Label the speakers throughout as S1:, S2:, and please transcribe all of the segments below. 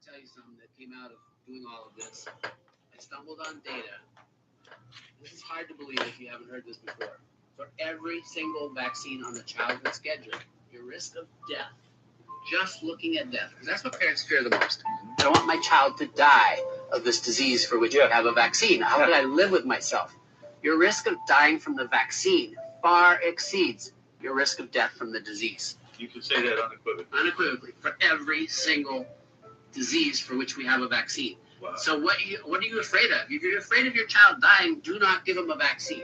S1: tell you something that came out of doing all of this. I stumbled on data. This is hard to believe if you haven't heard this before. For every single vaccine on the childhood schedule, your risk of death, just looking at death, because that's what parents fear the most. I don't want my child to die of this disease for which we have a vaccine. How can I live with myself? Your risk of dying from the vaccine far exceeds your risk of death from the disease.
S2: You can say that unequivocally.
S1: Unequivocally, for every single disease for which we have a vaccine.
S2: Wow.
S1: So what are you afraid of? If you're afraid of your child dying, do not give them a vaccine.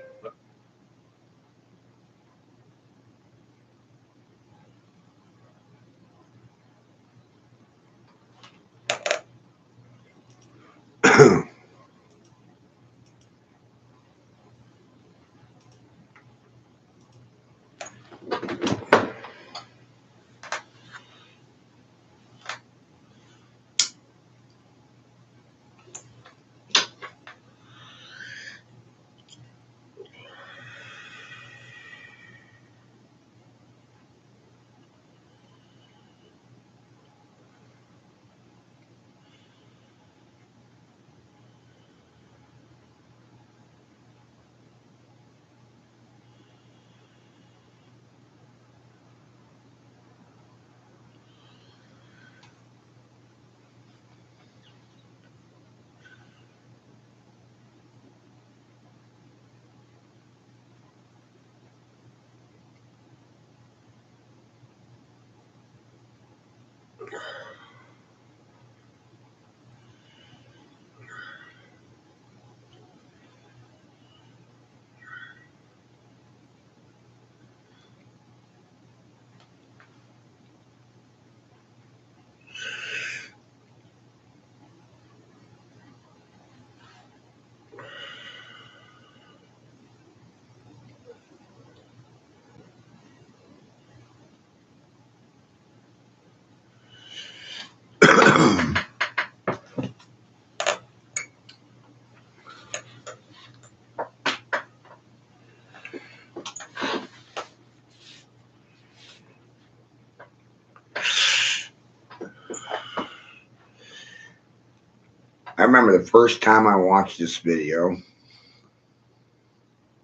S3: I remember the first time I watched this video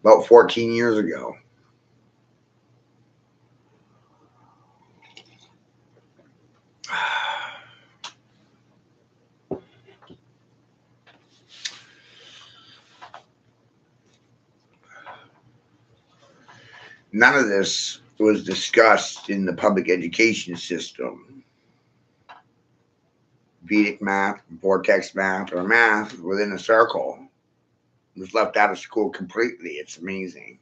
S3: about 14 years ago. None of this was discussed in the public education system. Vedic math, vortex math, or math within a circle was left out of school completely. It's amazing.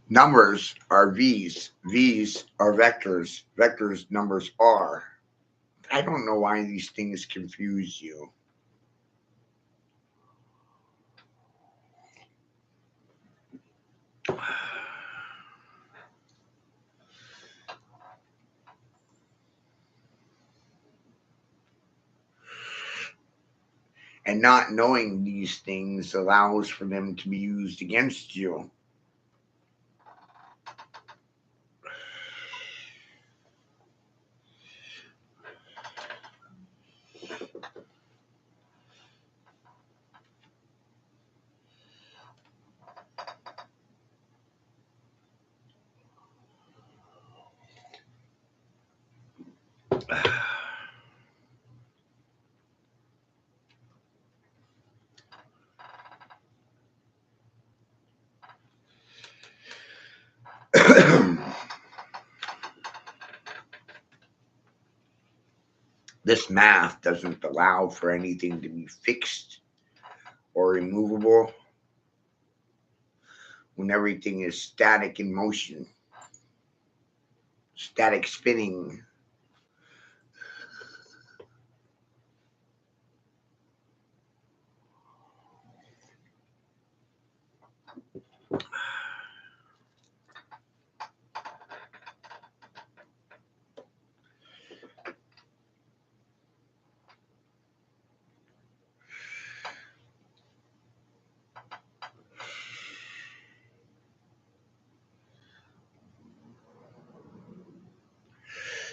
S3: Numbers are V's. V's are vectors. Vectors numbers are. I don't know why these things confuse you. And not knowing these things allows for them to be used against you. This math doesn't allow for anything to be fixed or immovable when everything is static in motion, static spinning.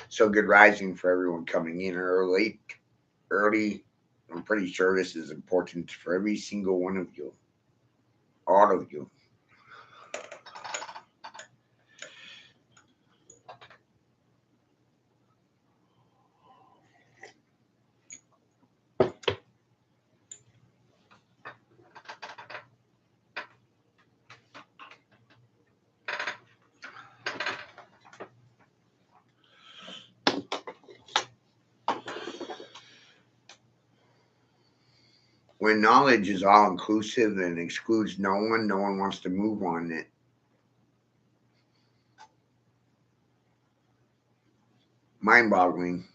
S3: So good rising for everyone coming in early. Early. I'm pretty sure this is important for every single one of you. All of you. When knowledge is all inclusive and excludes no one wants to move on it. Mind boggling.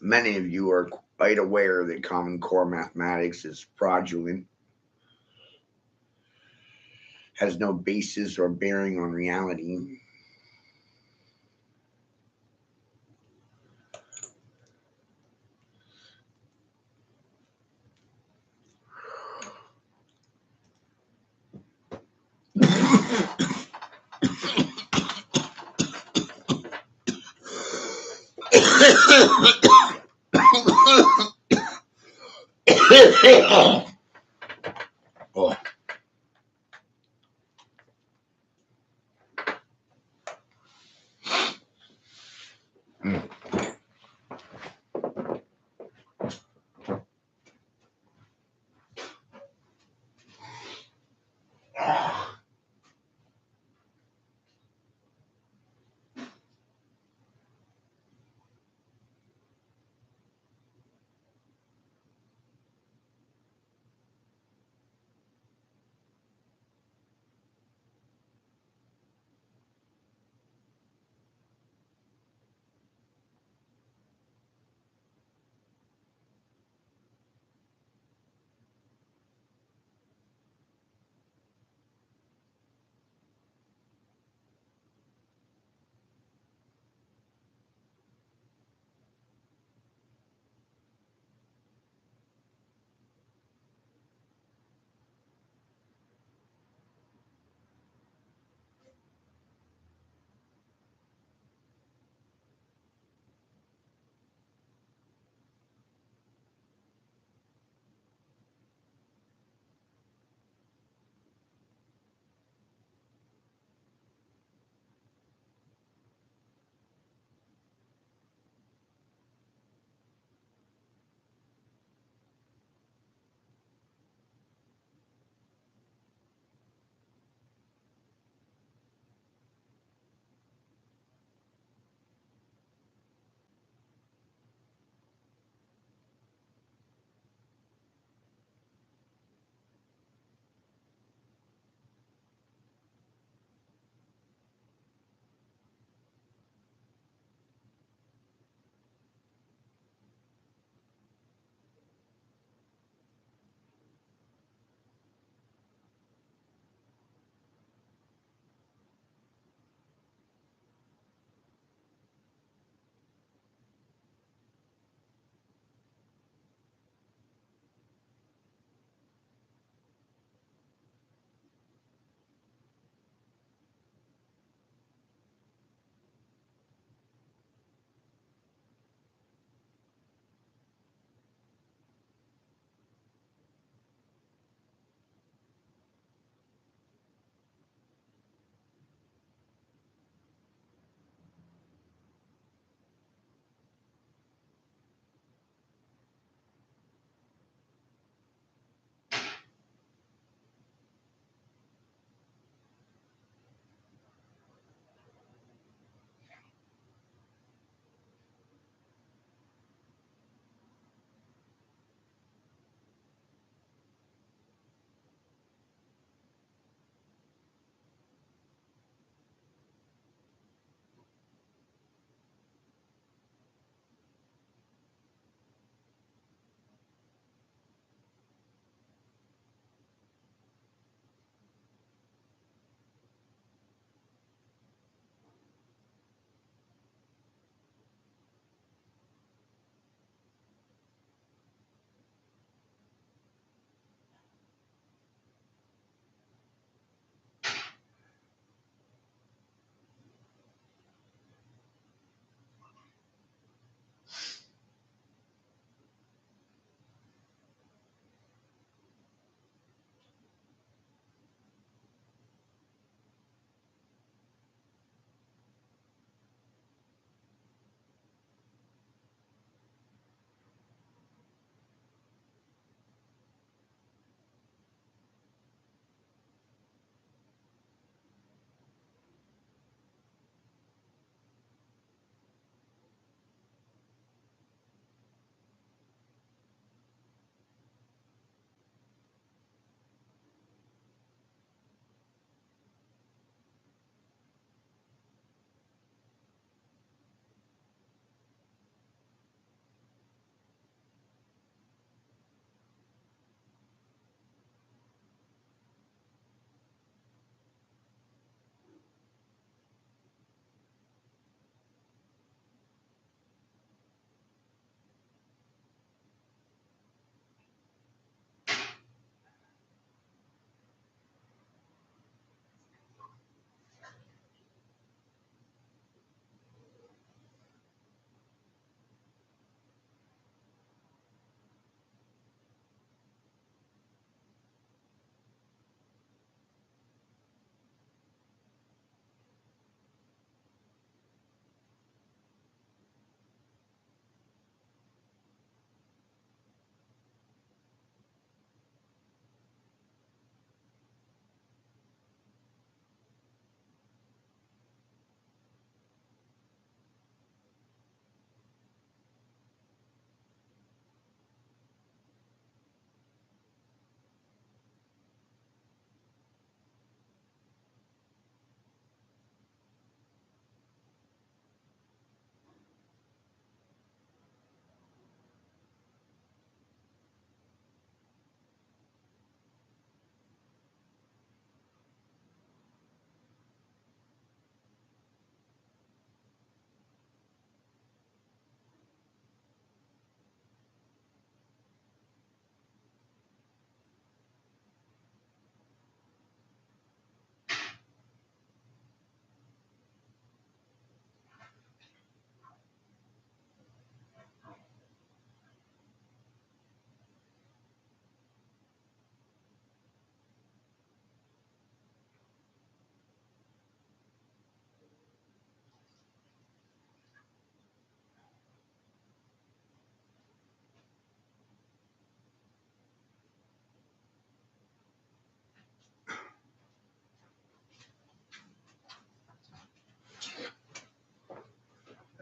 S3: Many of you are quite aware that Common Core mathematics is fraudulent, has no basis or bearing on reality. Oh. Mm.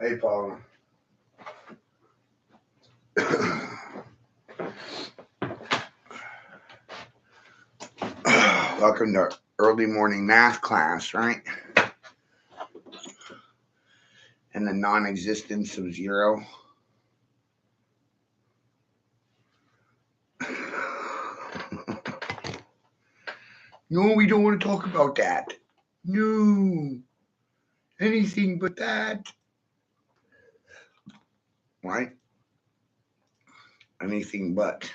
S3: Hey, Paul. Welcome to early morning math class, right? And the non-existence of zero. No, we don't want to talk about that. No. Anything but that. Right? Anything but.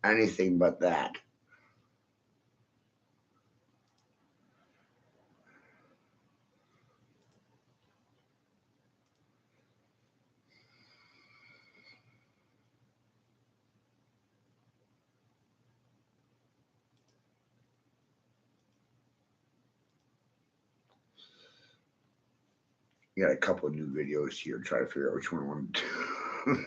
S3: Anything but that. You got a couple of new videos here. Try to figure out which one I want to do.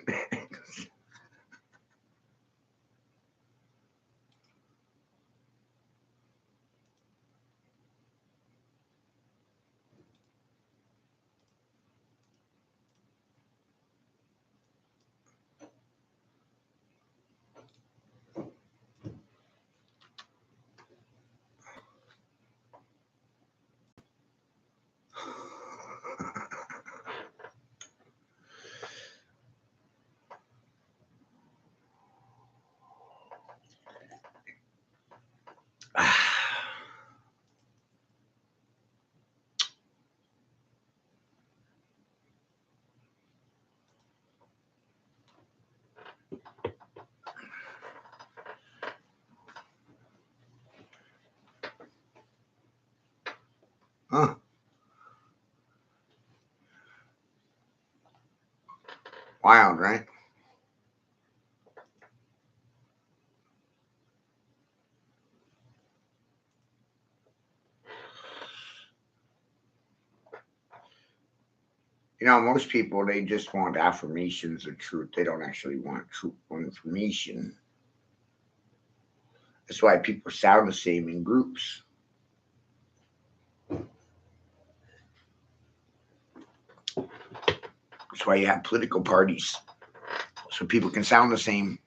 S3: Huh. Wild, right? Most people, they just want affirmations of truth. They don't actually want truthful information. That's why people sound the same in groups. That's why you have political parties. So people can sound the same.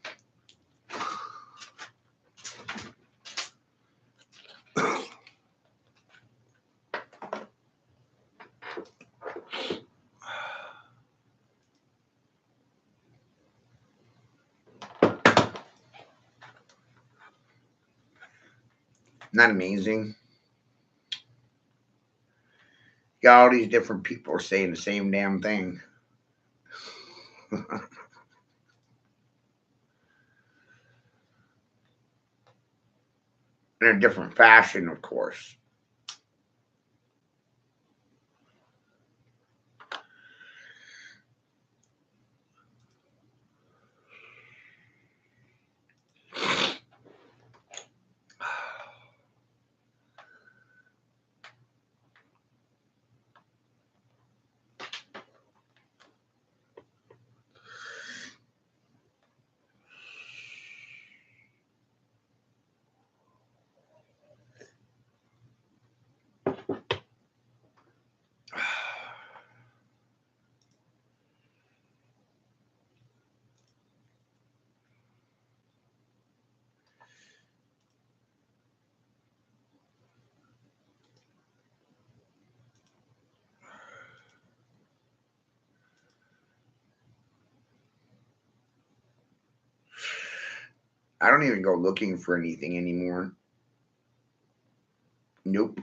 S3: Isn't that amazing? You got all these different people saying the same damn thing. In a different fashion, of course. I don't even go looking for anything anymore. Nope.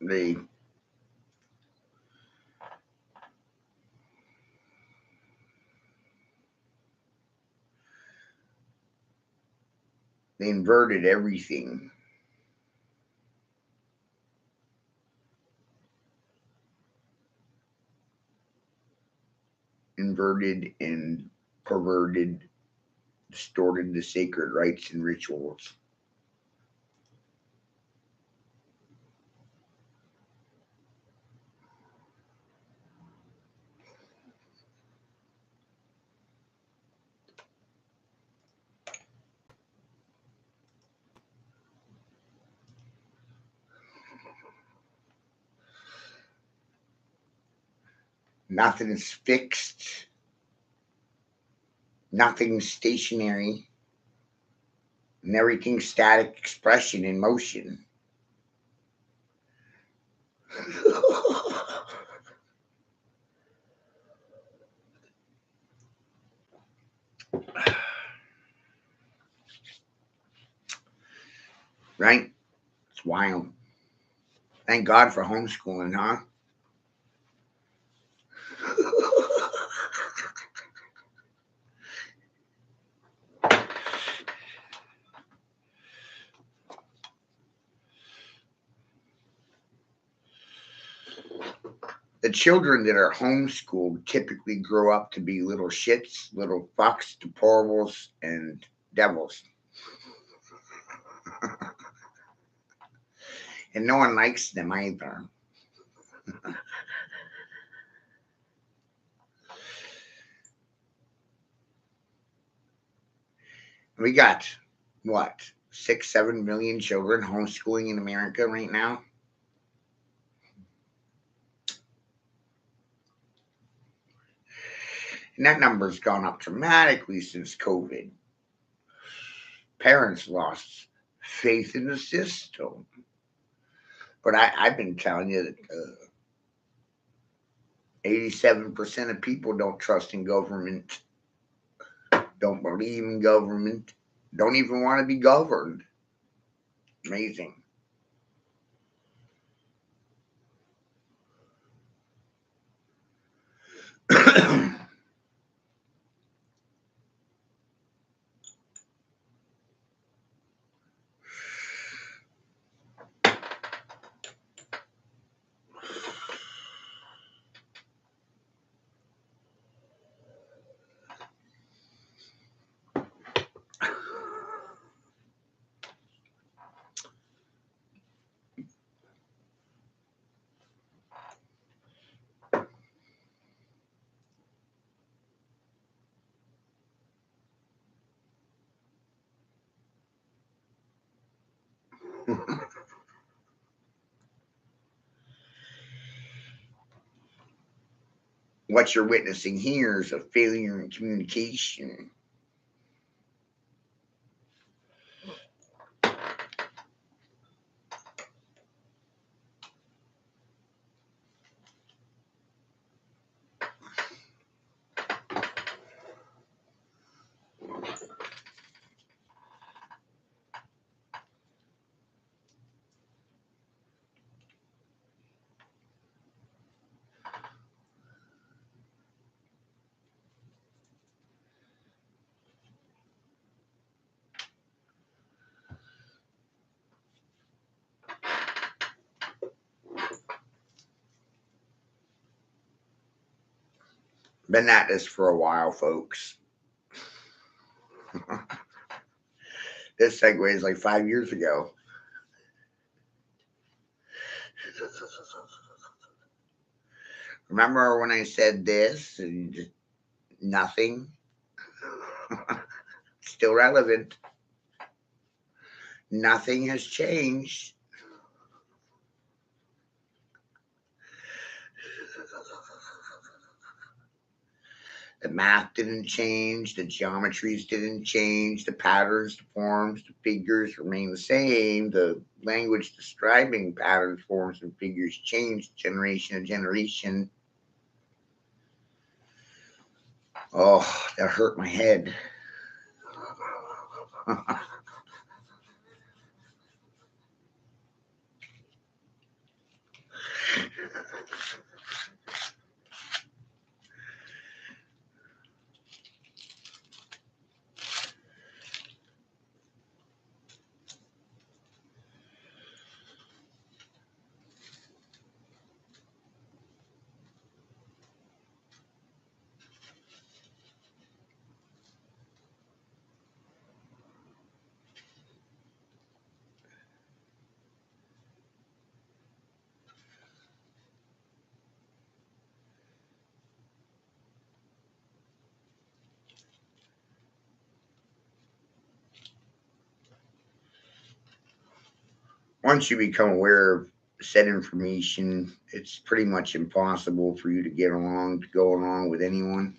S3: they inverted everything. Inverted and perverted, distorted the sacred rites and rituals. Nothing is fixed. Nothing's stationary. And everything's static expression in motion. Right? It's wild. Thank God for homeschooling, huh? The children that are homeschooled typically grow up to be little shits, little fucks, deplorables, and devils. And no one likes them either. We got what, 6, 7 million children homeschooling in America right now. And that number's gone up dramatically since COVID. Parents lost faith in the system. But I've been telling you that 87% of people don't trust in government, don't believe in government, don't even want to be governed. Amazing. What you're witnessing here is a failure in communication. Been at this for a while, folks. This segue is like 5 years ago. Remember when I said this and nothing? Still relevant. Nothing has changed. The math didn't change, the geometries didn't change, the patterns, the forms, the figures remain the same. The language describing patterns, forms, and figures changed generation to generation. Oh, that hurt my head. Once you become aware of said information, it's pretty much impossible for you to go along with anyone.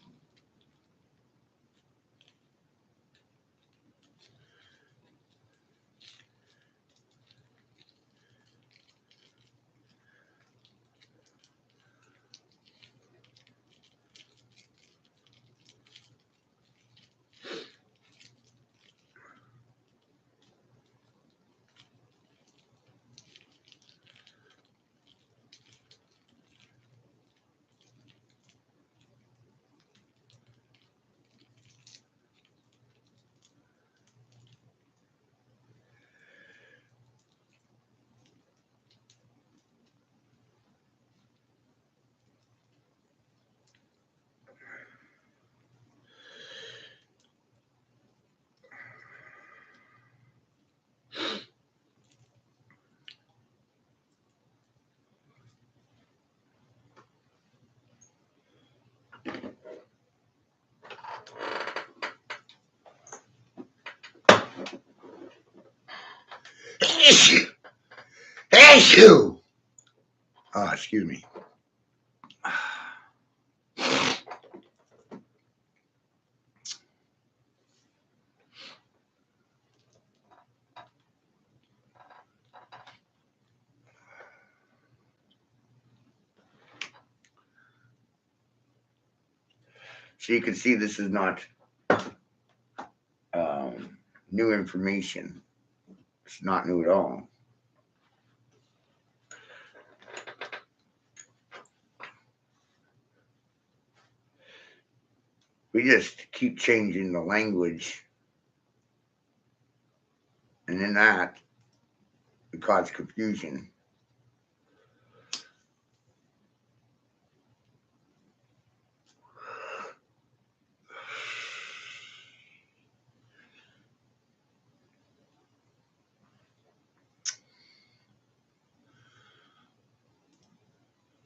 S3: Hey, you! Excuse me. So you can see this is not um, new information. It's not new at all. We just keep changing the language, and in that, it causes confusion.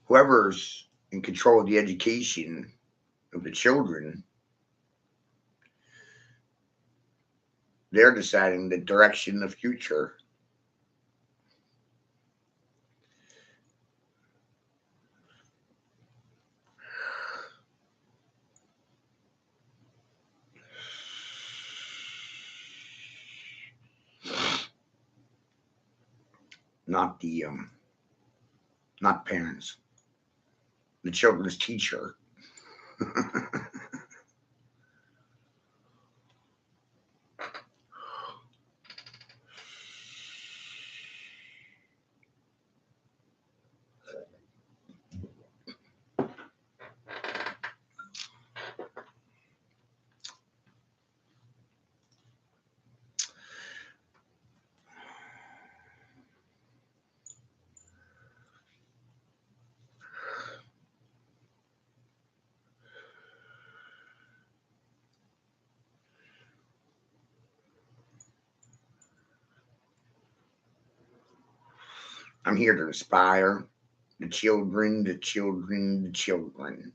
S3: Whoever's in control of the education of the children, they're deciding the direction of the future, not the not parents, the children's teacher. I'm here to inspire the children, the children, the children.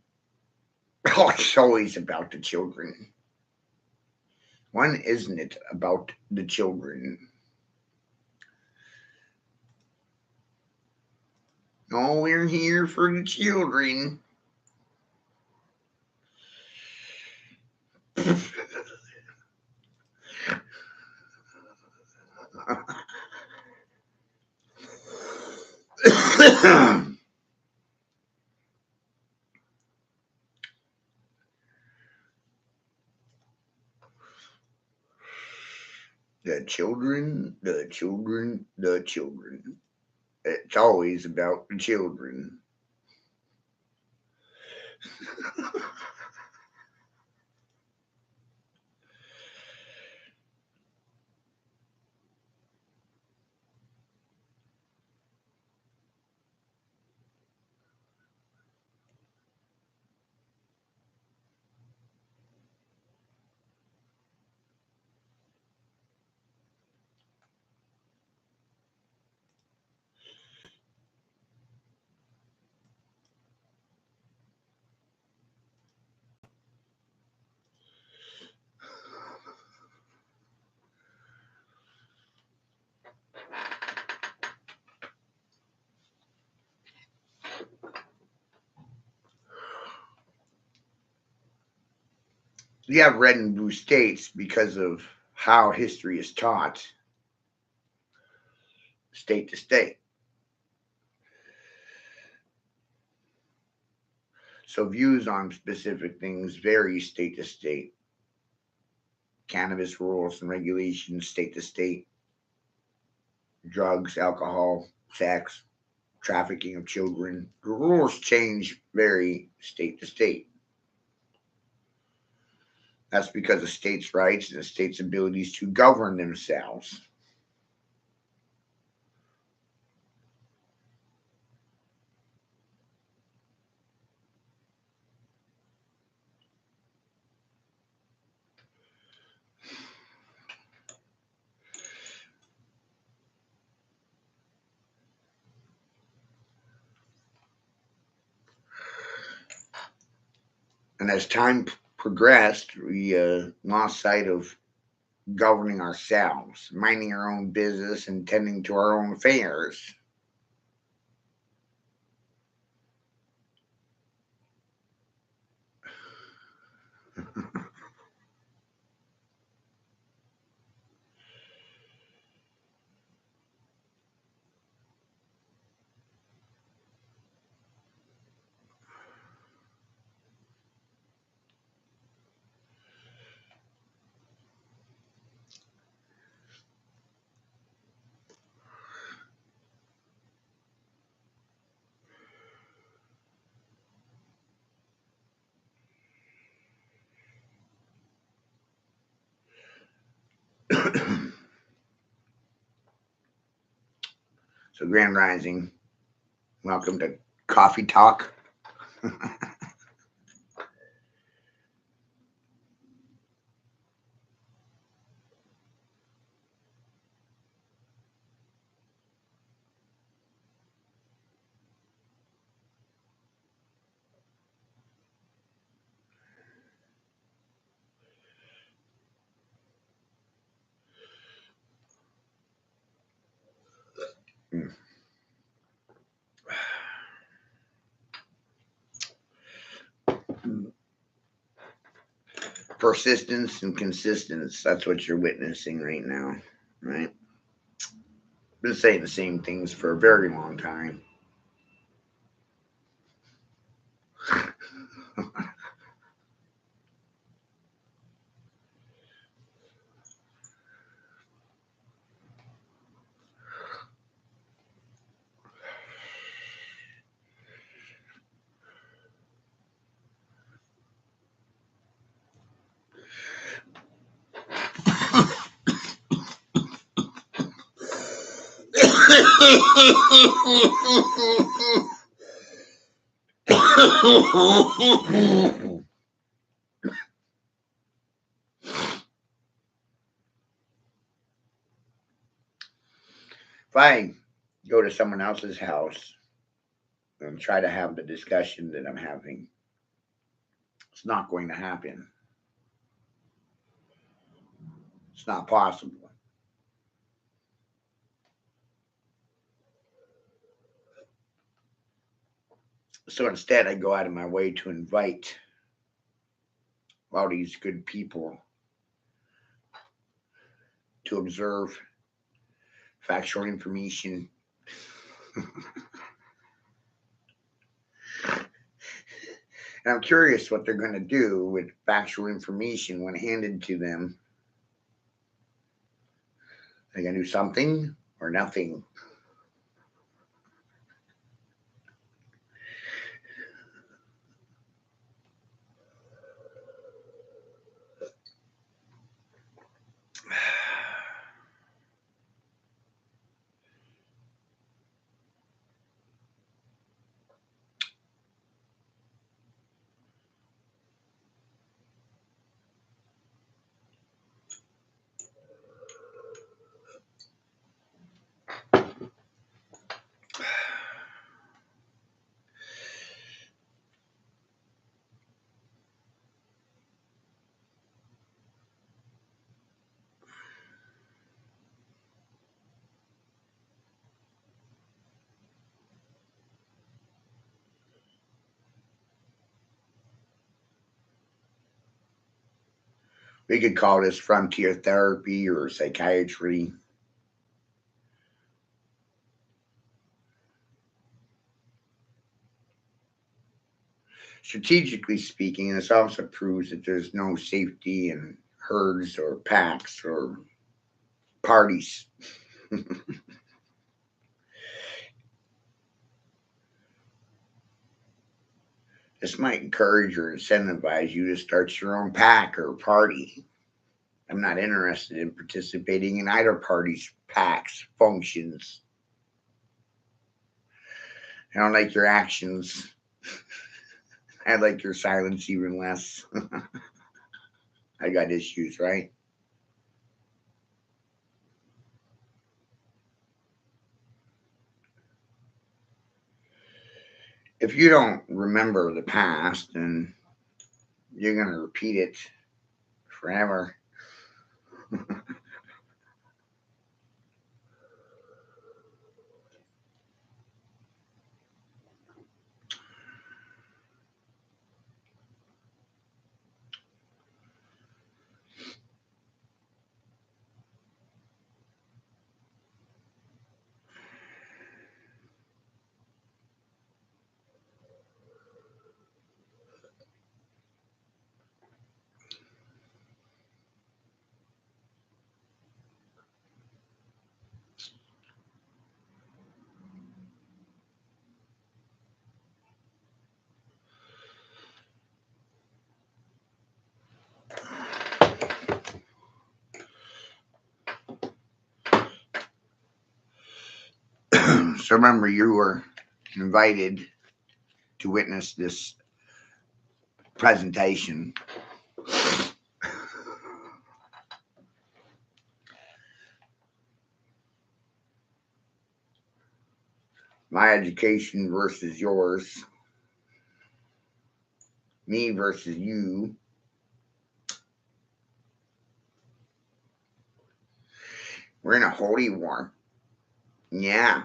S3: Oh, it's always about the children. When isn't it about the children? Oh, we're here for the children. The children, the children, the children. It's always about the children. You have red and blue states because of how history is taught state to state. So views on specific things vary state to state. Cannabis rules and regulations state to state. Drugs, alcohol, sex, trafficking of children. The rules change vary state to state. That's because of states' rights and the states' abilities to govern themselves. And as time progressed, we lost sight of governing ourselves, minding our own business, and tending to our own affairs. So, Grand Rising, welcome to Coffee Talk. Persistence and consistence, that's what you're witnessing right now, right? Been saying the same things for a very long time. If I go to someone else's house and try to have the discussion that I'm having, it's not going to happen. It's not possible. So instead, I go out of my way to invite all these good people to observe factual information. And I'm curious what they're going to do with factual information when handed to them. They're going to do something or nothing. We could call this frontier therapy or psychiatry. Strategically speaking, this also proves that there's no safety in herds or packs or parties. This might encourage or incentivize you to start your own pack or party. I'm not interested in participating in either party's packs, functions. I don't like your actions. I like your silence even less. I got issues, right? If you don't remember the past, then you're going to repeat it forever. So remember, you were invited to witness this presentation. My education versus yours, me versus you. We're in a holy war. Yeah.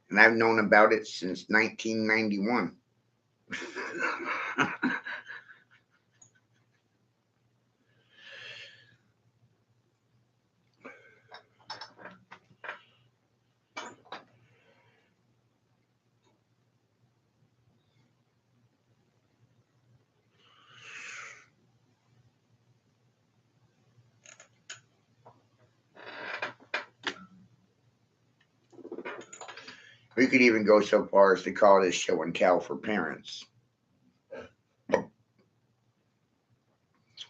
S3: And I've known about it since 1991. We could even go so far as to call this show and tell for parents.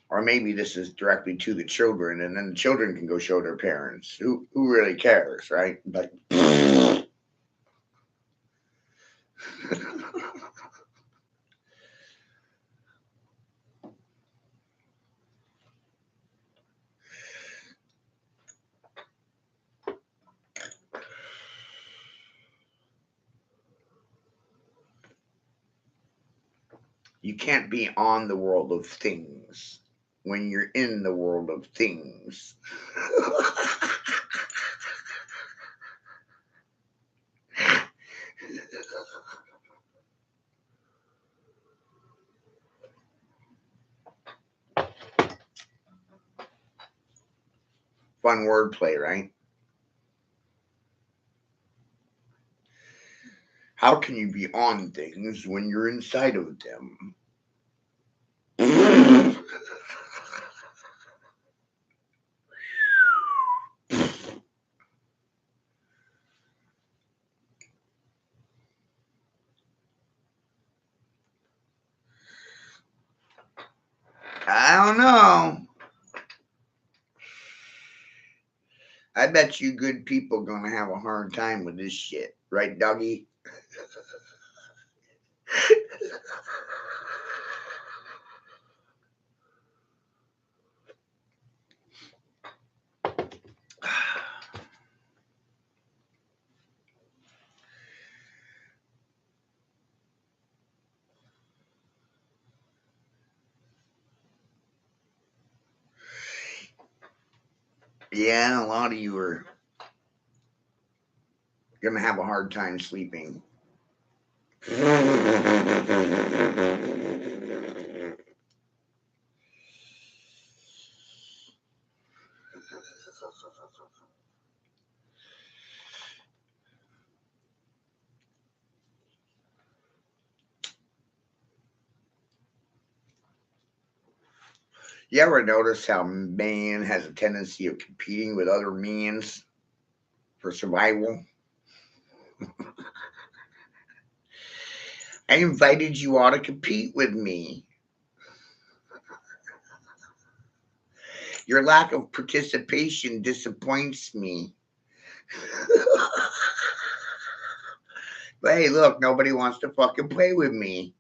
S3: Or maybe this is directly to the children, and then the children can go show their parents. Who really cares, right? But you can't be on the world of things when you're in the world of things. Fun wordplay, right? How can you be on things when you're inside of them? I don't know. I bet you good people gonna have a hard time with this shit, right, doggy? Yeah, a lot of you are gonna have a hard time sleeping. You ever notice how man has a tendency of competing with other mans for survival? I invited you all to compete with me. Your lack of participation disappoints me. But hey, look, nobody wants to fucking play with me.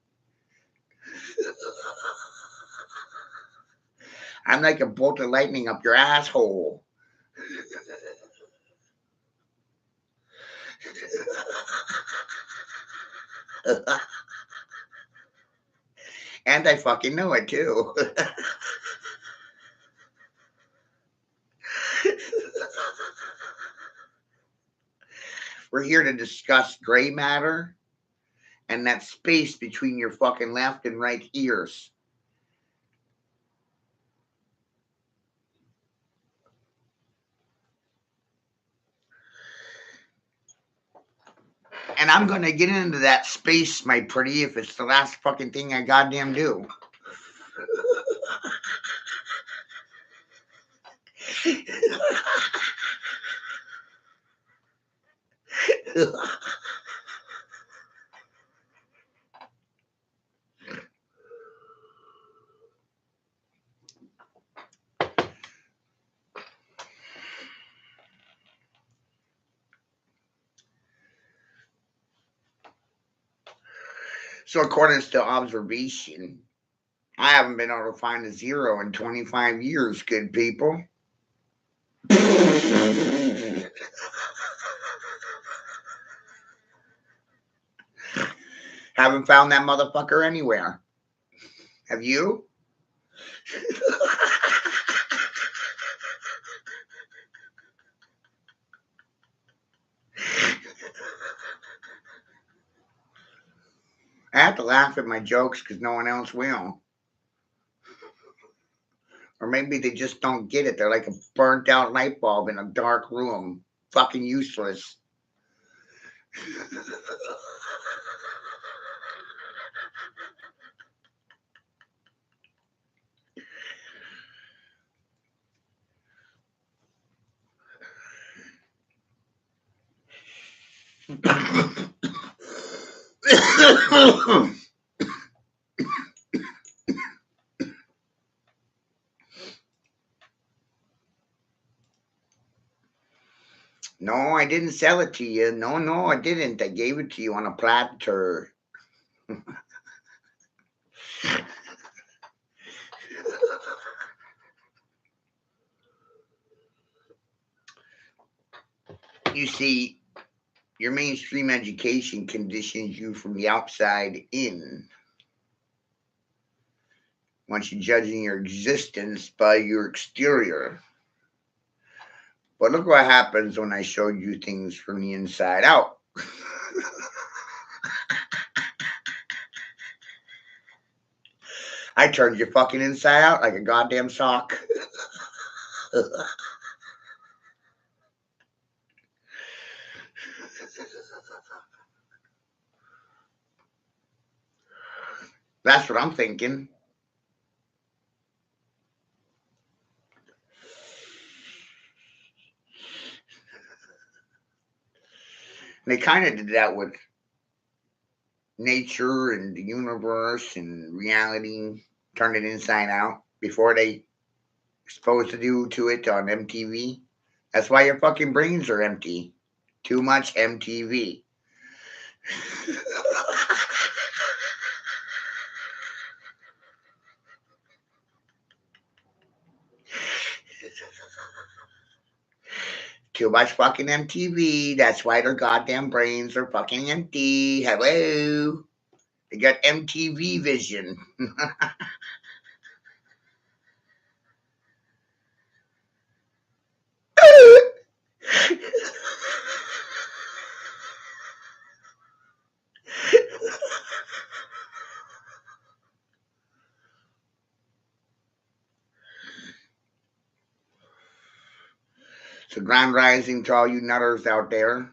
S3: I'm like a bolt of lightning up your asshole. And I fucking know it too. We're here to discuss gray matter and that space between your fucking left and right ears. And I'm gonna get into that space, my pretty, if it's the last fucking thing I goddamn do. So according to observation, I haven't been able to find a zero in 25 years, good people. Haven't found that motherfucker anywhere. Have you? I have to laugh at my jokes because no one else will. Or maybe they just don't get it. They're like a burnt out light bulb in a dark room. Fucking useless. No, I didn't sell it to you. No, I didn't. I gave it to you on a platter. You see, your mainstream education conditions you from the outside in. Once you're judging your existence by your exterior. But look what happens when I showed you things from the inside out. I turned your fucking inside out like a goddamn sock. That's what I'm thinking. And they kind of did that with nature and the universe and reality, turned it inside out before they supposed to do to it on MTV. That's why your fucking brains are empty. Too much MTV. Too much fucking MTV. That's why their goddamn brains are fucking empty. Hello. They got MTV vision. So grand rising to all you nutters out there.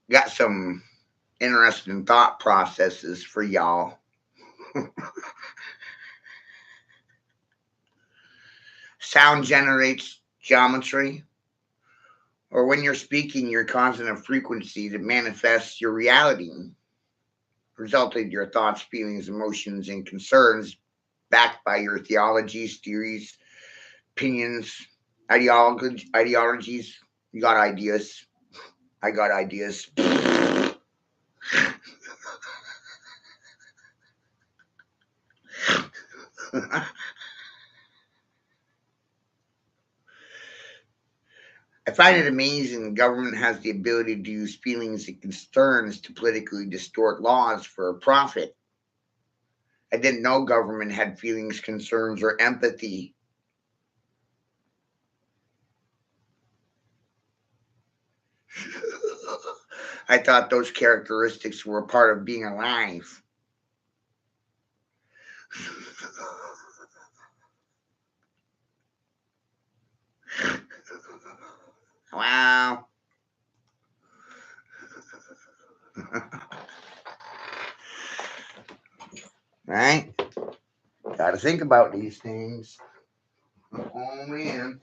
S3: got some interesting thought processes for y'all. Sound generates geometry, or when you're speaking, you're causing a frequency that manifests your reality, resulting in your thoughts, feelings, emotions, and concerns backed by your theologies, theories, opinions, ideologies. You got ideas. I got ideas. I find it amazing the government has the ability to use feelings and concerns to politically distort laws for a profit. I didn't know government had feelings, concerns, or empathy. I thought those characteristics were a part of being alive. Wow. Right? Got to think about these things. Oh, man.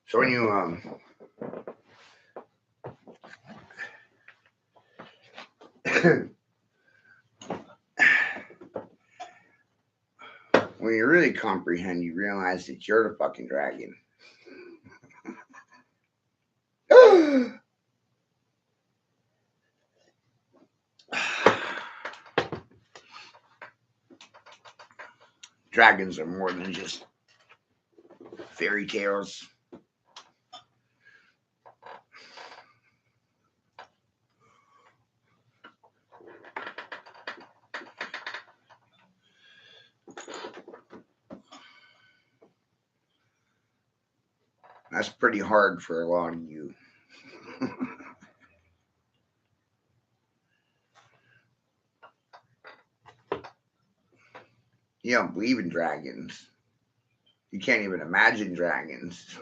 S3: So when you when you really comprehend, you realize that you're the fucking dragon. Dragons are more than just fairy tales. That's pretty hard for a lot of you. You don't believe in dragons. You can't even imagine dragons.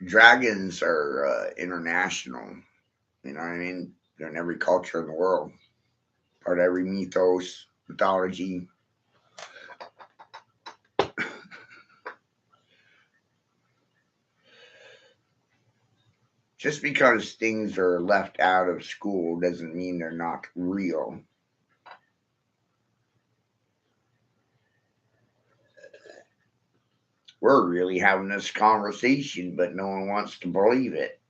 S3: Dragons are international. You know what I mean? They're in every culture in the world, part of every mythos, mythology. Just because things are left out of school doesn't mean they're not real. We're really having this conversation, but no one wants to believe it.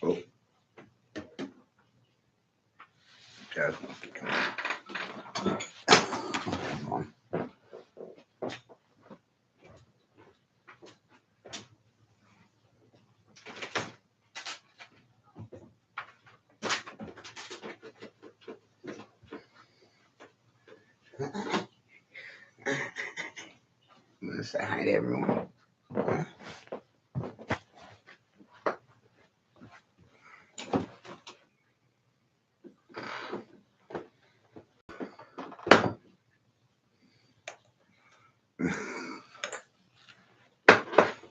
S3: Oh. Test. Come on. I'm gonna say hi to everyone.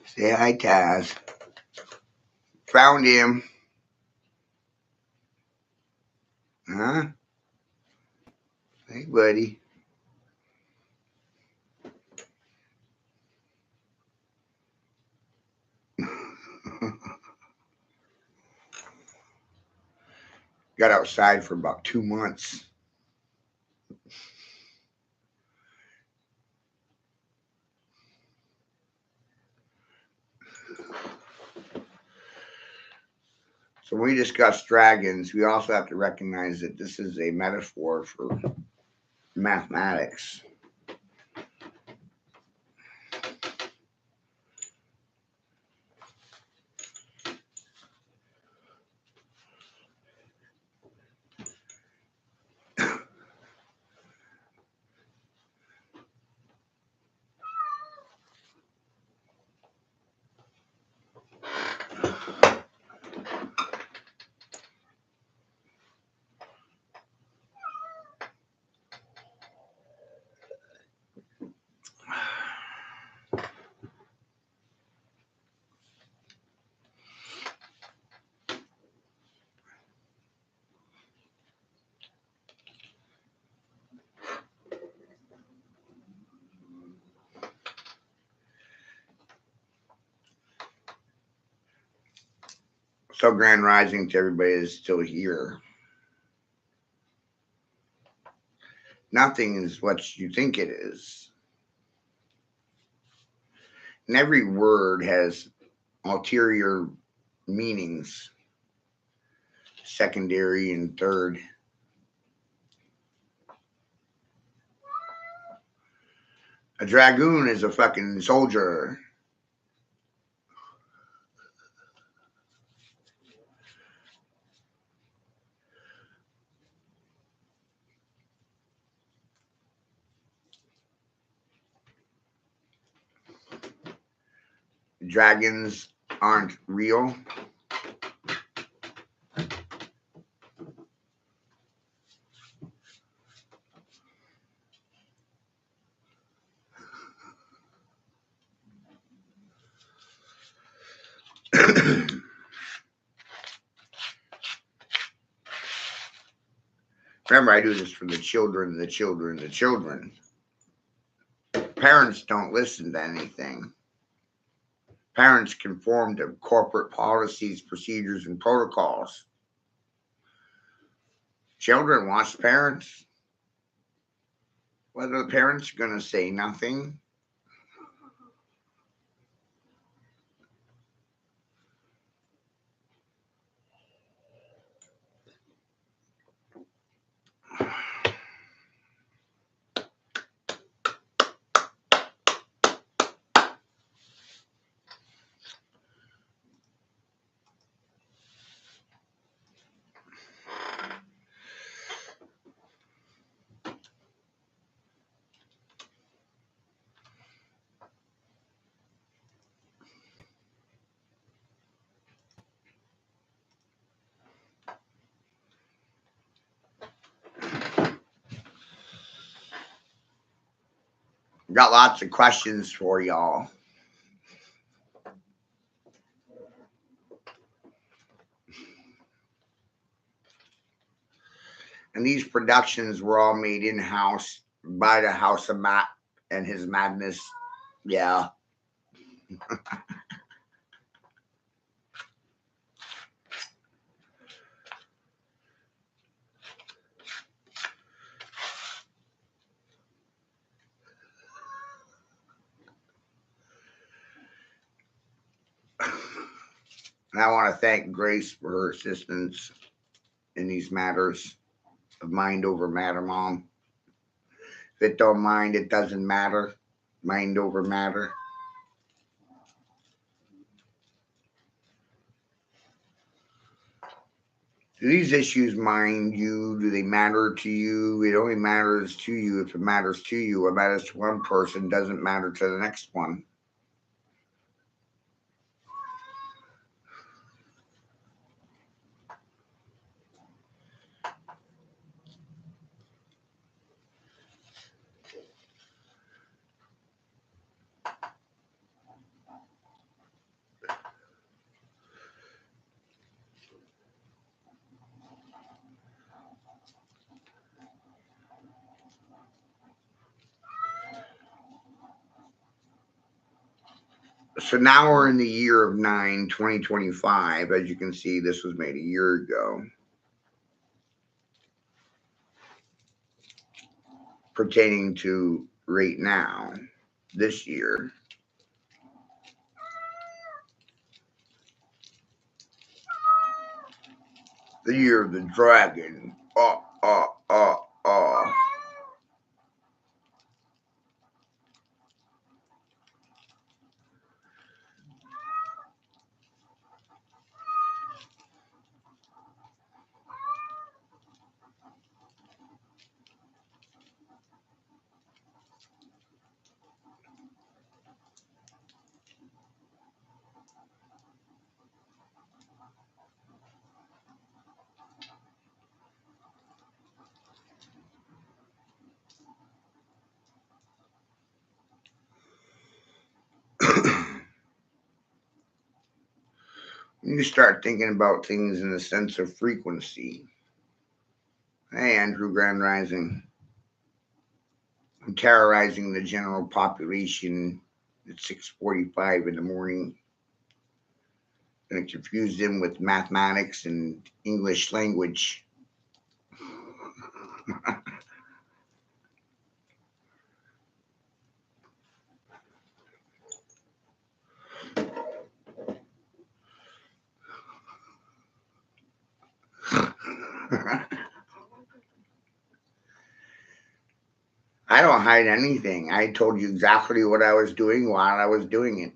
S3: Say hi, Taz. Found him. Huh? Hey, buddy. Got outside for about 2 months. So when we discuss dragons, we also have to recognize that this is a metaphor for mathematics. So grand rising to everybody that's still here. Nothing is what you think it is. And every word has ulterior meanings, secondary and third. A dragoon is a fucking soldier. Dragons aren't real. Remember, I do this for the children, the children, the children. Parents don't listen to anything. Parents conform to corporate policies, procedures, and protocols. Children watch parents. Whether the parents are going to say nothing. Got lots of questions for y'all. And these productions were all made in-house by the House of Matt and his madness. Yeah. And I want to thank Grace for her assistance in these matters of mind over matter, Mom. If it don't mind, it doesn't matter. Mind over matter. Do these issues mind you? Do they matter to you? It only matters to you if it matters to you. What matters to one person doesn't matter to the next one. So now we're in the year of 9, 2025. As you can see, this was made a year ago. Pertaining to right now, this year. The year of the dragon. You start thinking about things in the sense of frequency. Hey, Andrew Grand Rising. I'm terrorizing the general population at 6:45 in the morning. Going to confuse them with mathematics and English language. I don't hide anything. I told you exactly what I was doing while I was doing it.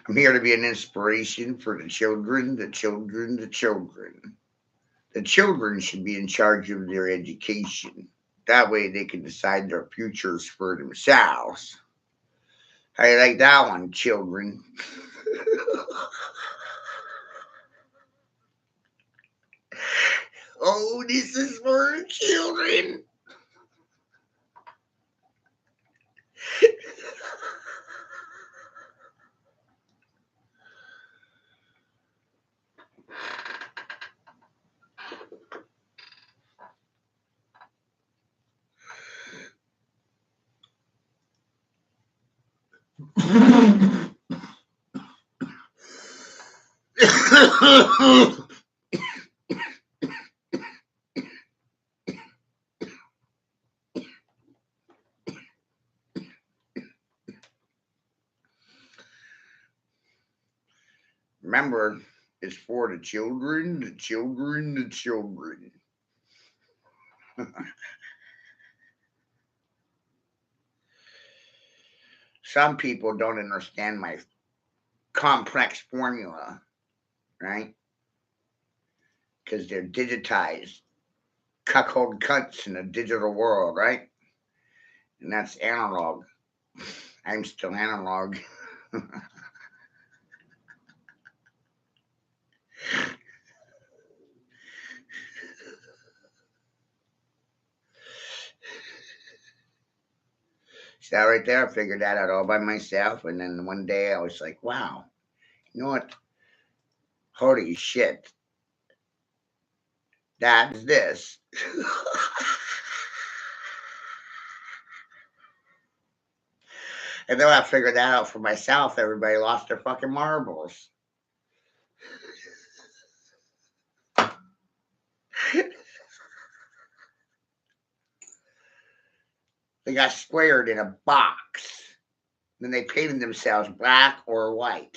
S3: I'm here to be an inspiration for the children, the children, the children. The children should be in charge of their education. That way they can decide their futures for themselves. How you like that one, children? Oh, this is for children. Remember, it's for the children, the children, the children. Some people don't understand my complex formula, right? Because they're digitized, cuckold cunts in a digital world, right? And that's analog. I'm still analog. So right there, I figured that out all by myself. And then one day I was like, wow, you know what? Holy shit. That's this. And then when I figured that out for myself, everybody lost their fucking marbles. They got squared in a box. Then they painted themselves black or white.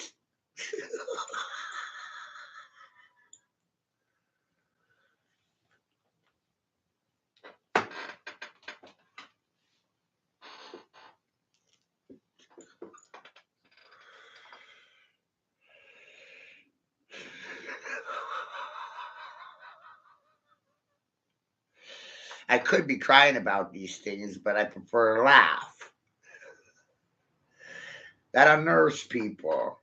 S3: I could be crying about these things, but I prefer to laugh. That unnerves people.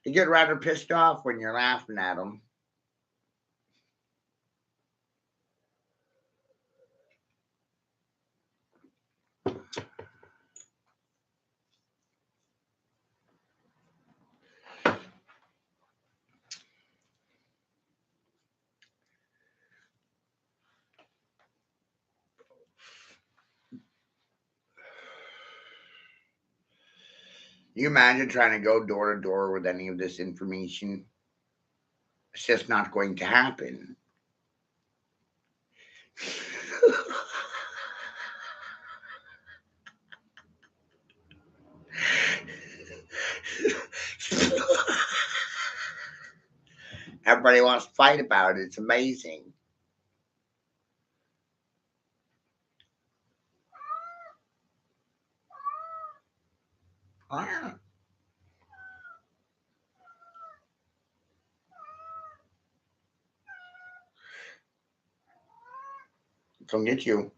S3: You get rather pissed off when you're laughing at them. You imagine trying to go door to door with any of this information? It's just not going to happen. Everybody wants to fight about it. It's amazing. Ah, come get you.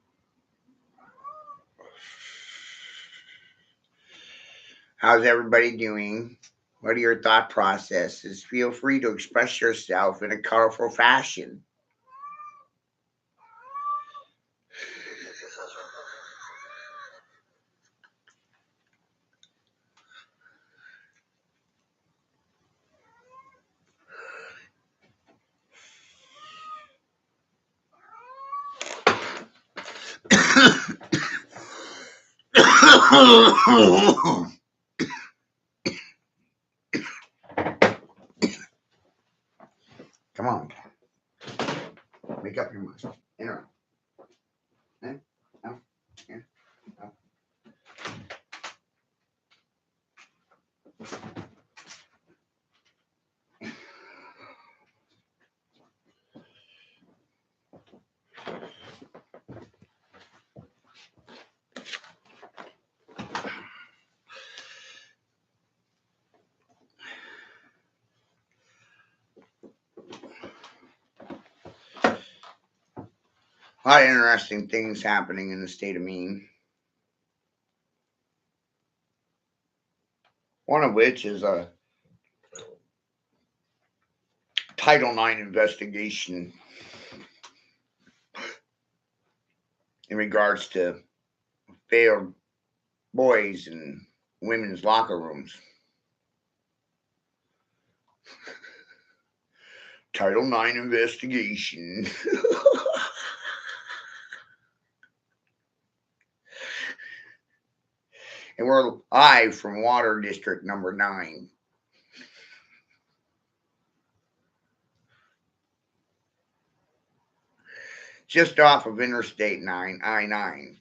S3: How's everybody doing? What are your thought processes? Feel free to express yourself in a colorful fashion. Come on. Make up your mind. Enter. In. Out. In. Out. A lot of interesting things happening in the state of Maine. One of which is a Title IX investigation in regards to failed boys and women's locker rooms. Title IX investigation. And we're live from Water District number 9. Just off of Interstate 9, I-9.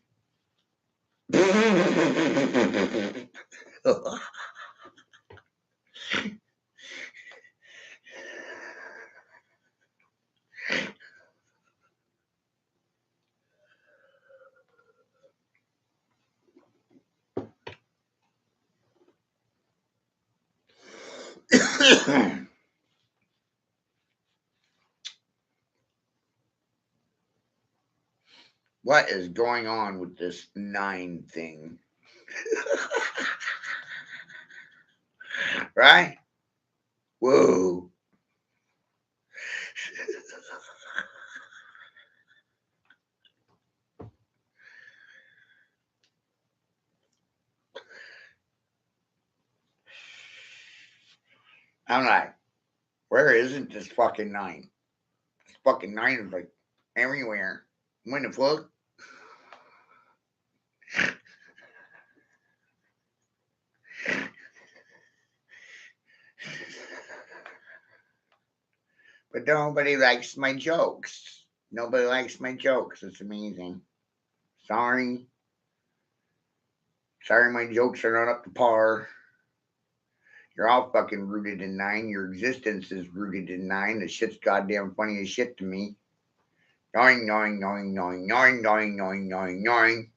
S3: What is going on with this 9 thing? Right? Whoa. I'm like, where isn't this fucking 9? This fucking 9 is like everywhere. When the fuck? But nobody likes my jokes. Nobody likes my jokes. It's amazing. Sorry. Sorry, my jokes are not up to par. You're all fucking rooted in 9. Your existence is rooted in 9. The shit's goddamn funny as shit to me. Gnawing, gnawing, gnawing, gnawing, gnawing, gnawing, gnawing, gnawing, gnawing.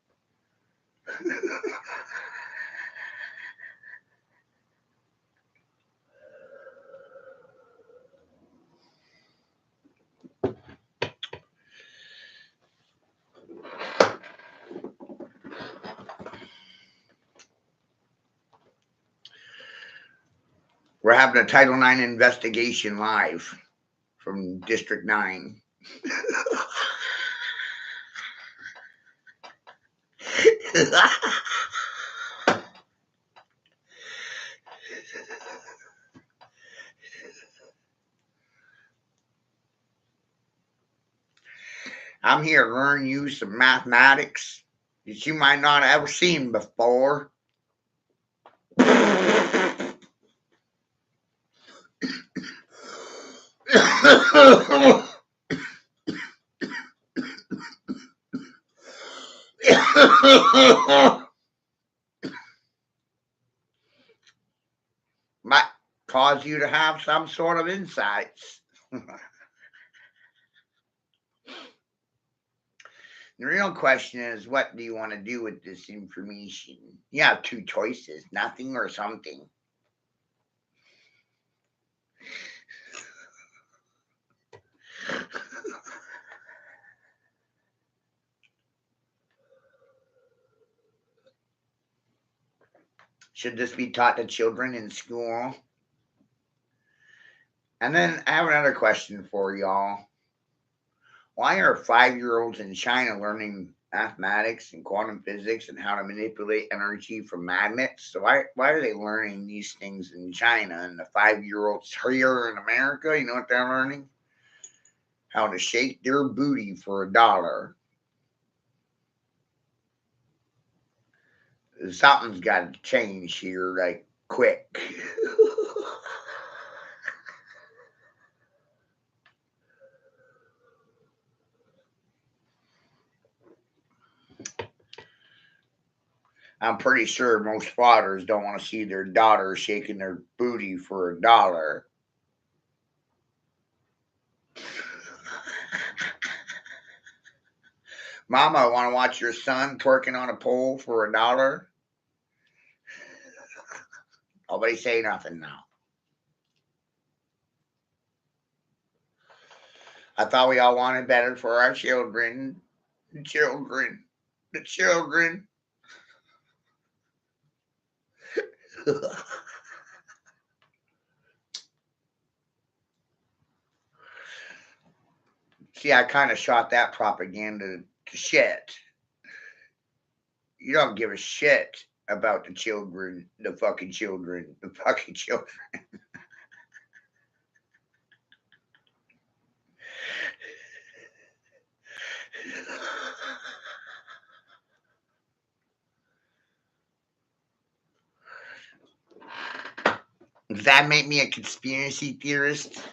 S3: We're having a Title IX investigation live from District 9. I'm here to learn you some mathematics that you might not have ever seen before. Might cause you to have some sort of insights. The real question is, what do you want to do with this information? You have two choices, nothing or something. Should this be taught to children in school? And then I have another question for y'all. Why are 5-year-olds in China learning mathematics and quantum physics and how to manipulate energy from magnets? So why are they learning these things in China, and the 5-year-olds here in America, you know what they're learning? How to shake their booty for $1. Something's got to change here, like quick. I'm pretty sure most fathers don't want to see their daughter shaking their booty for $1. Mama, want to watch your son twerking on a pole for $1? Nobody say nothing now. I thought we all wanted better for our children. The children. The children. See, I kind of shot that propaganda to shit. You don't give a shit about the children, the fucking children, the fucking children. Does that make me a conspiracy theorist?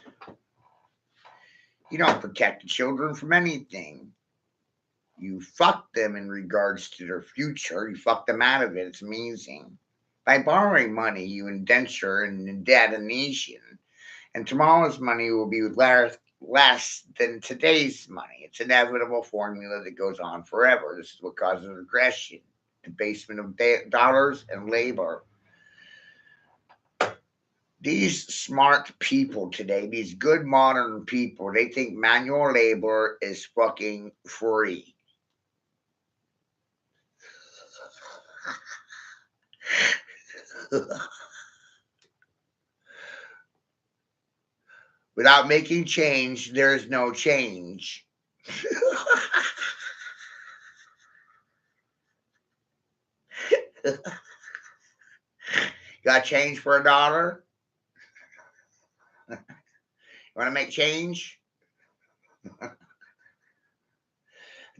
S3: You don't protect the children from anything. You fuck them in regards to their future. You fuck them out of it. It's amazing. By borrowing money, you indenture and indebt a nation. And tomorrow's money will be less than today's money. It's an inevitable formula that goes on forever. This is what causes aggression, debasement of dollars and labor. These smart people today, these good modern people, they think manual labor is fucking free. Without making change, there's no change. Got change for $1? Want to make change? It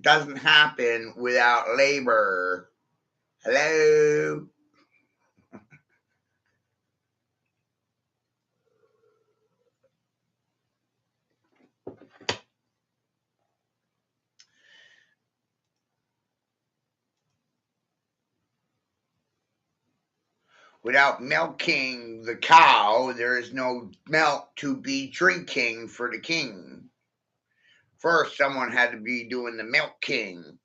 S3: doesn't happen without labor. Hello? Without milking the cow, there is no milk to be drinking for the king. First, someone had to be doing the milking.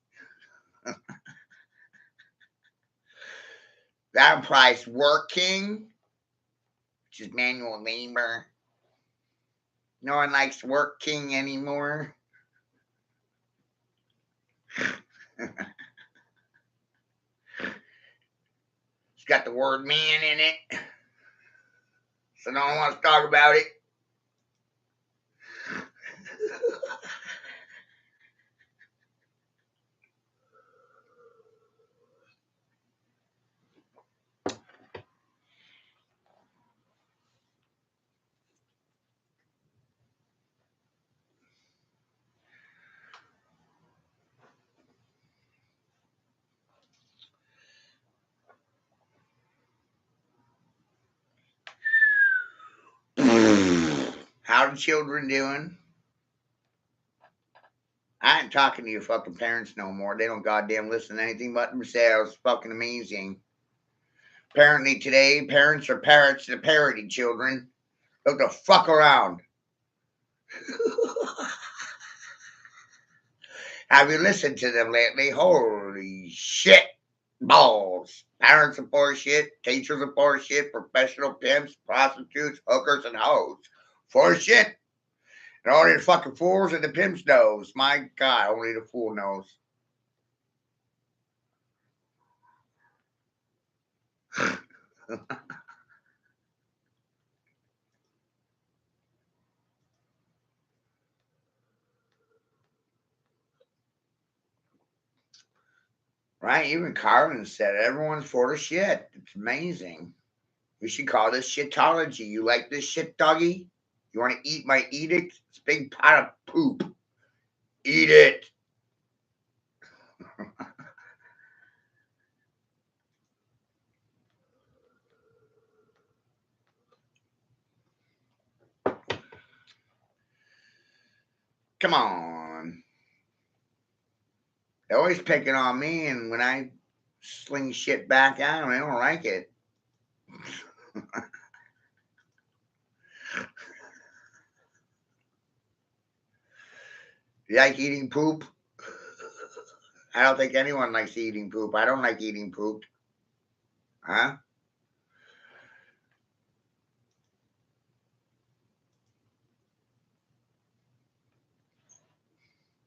S3: That implies working, which is manual labor. No one likes working anymore. It's got the word man in it, so no one wants to talk about it. How the children doing? I ain't talking to your fucking parents no more. They don't goddamn listen to anything but themselves. Fucking amazing. Apparently today, parents are parrots to parody children. Look the fuck around. Have you listened to them lately? Holy shit. Balls. Parents are poor shit. Teachers are poor shit. Professional pimps, prostitutes, hookers, and hoes. For shit. And only the fucking fools and the pimps knows. My God, only the fool knows. Right? Even Carlin said it. Everyone's full of shit. It's amazing. We should call this shitology. You like this shit, doggy? You want to eat my edict? It's a big pot of poop. Eat it. Come on. They're always picking on me, and when I sling shit back at them, they don't like it. You like eating poop? I don't think anyone likes eating poop. I don't like eating poop. Huh?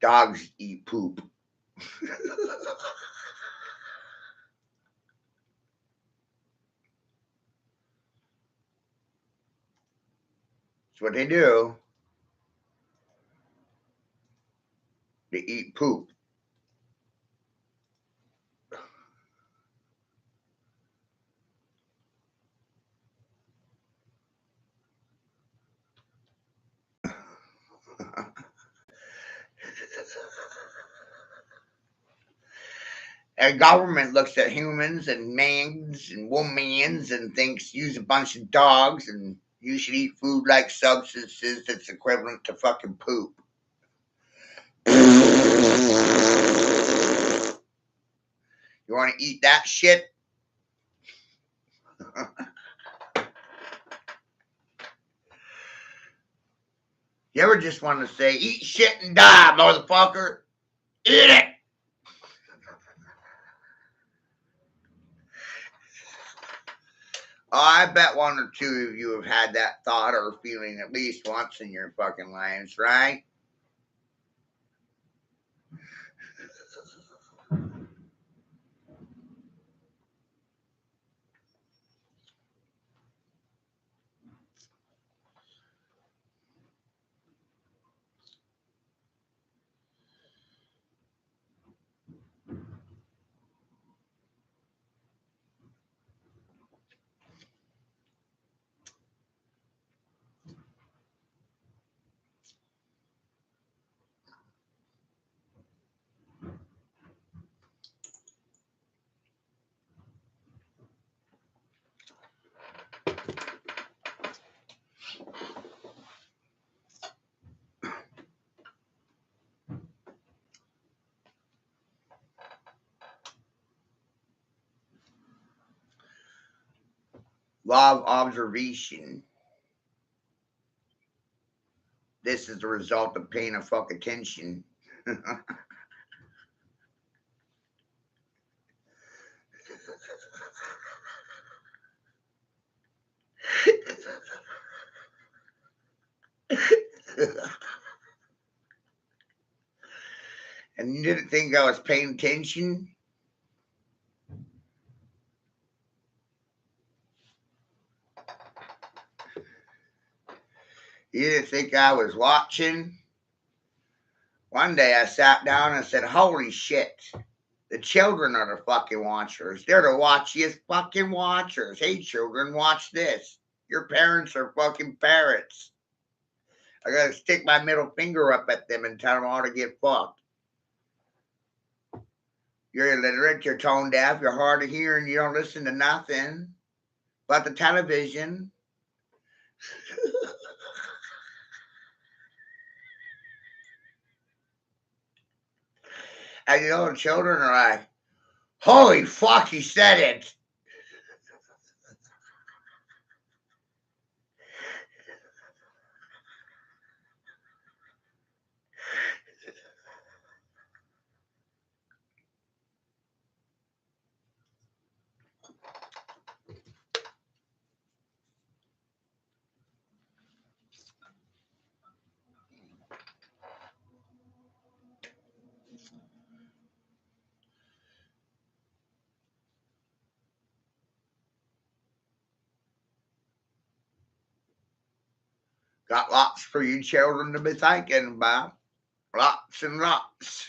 S3: Dogs eat poop. That's what they do. They eat poop. And government looks at humans and mans and womans and thinks use a bunch of dogs and you should eat food like substances that's equivalent to fucking poop. You want to eat that shit? You ever just want to say, eat shit and die, motherfucker? Eat it! Oh, I bet one or two of you have had that thought or feeling at least once in your fucking lives, right? Law of observation. This is the result of paying a fuck attention. And you didn't think I was paying attention? You didn't think I was watching? One day I sat down and said, holy shit. The children are the fucking watchers. They're the watchiest fucking watchers. Hey, children, watch this. Your parents are fucking parrots. I gotta stick my middle finger up at them and tell them all to get fucked. You're illiterate, you're tone deaf, you're hard of hearing, you don't listen to nothing but the television. And the children are like, holy fuck, he said it. Got lots for you children to be thinking about. Lots and lots.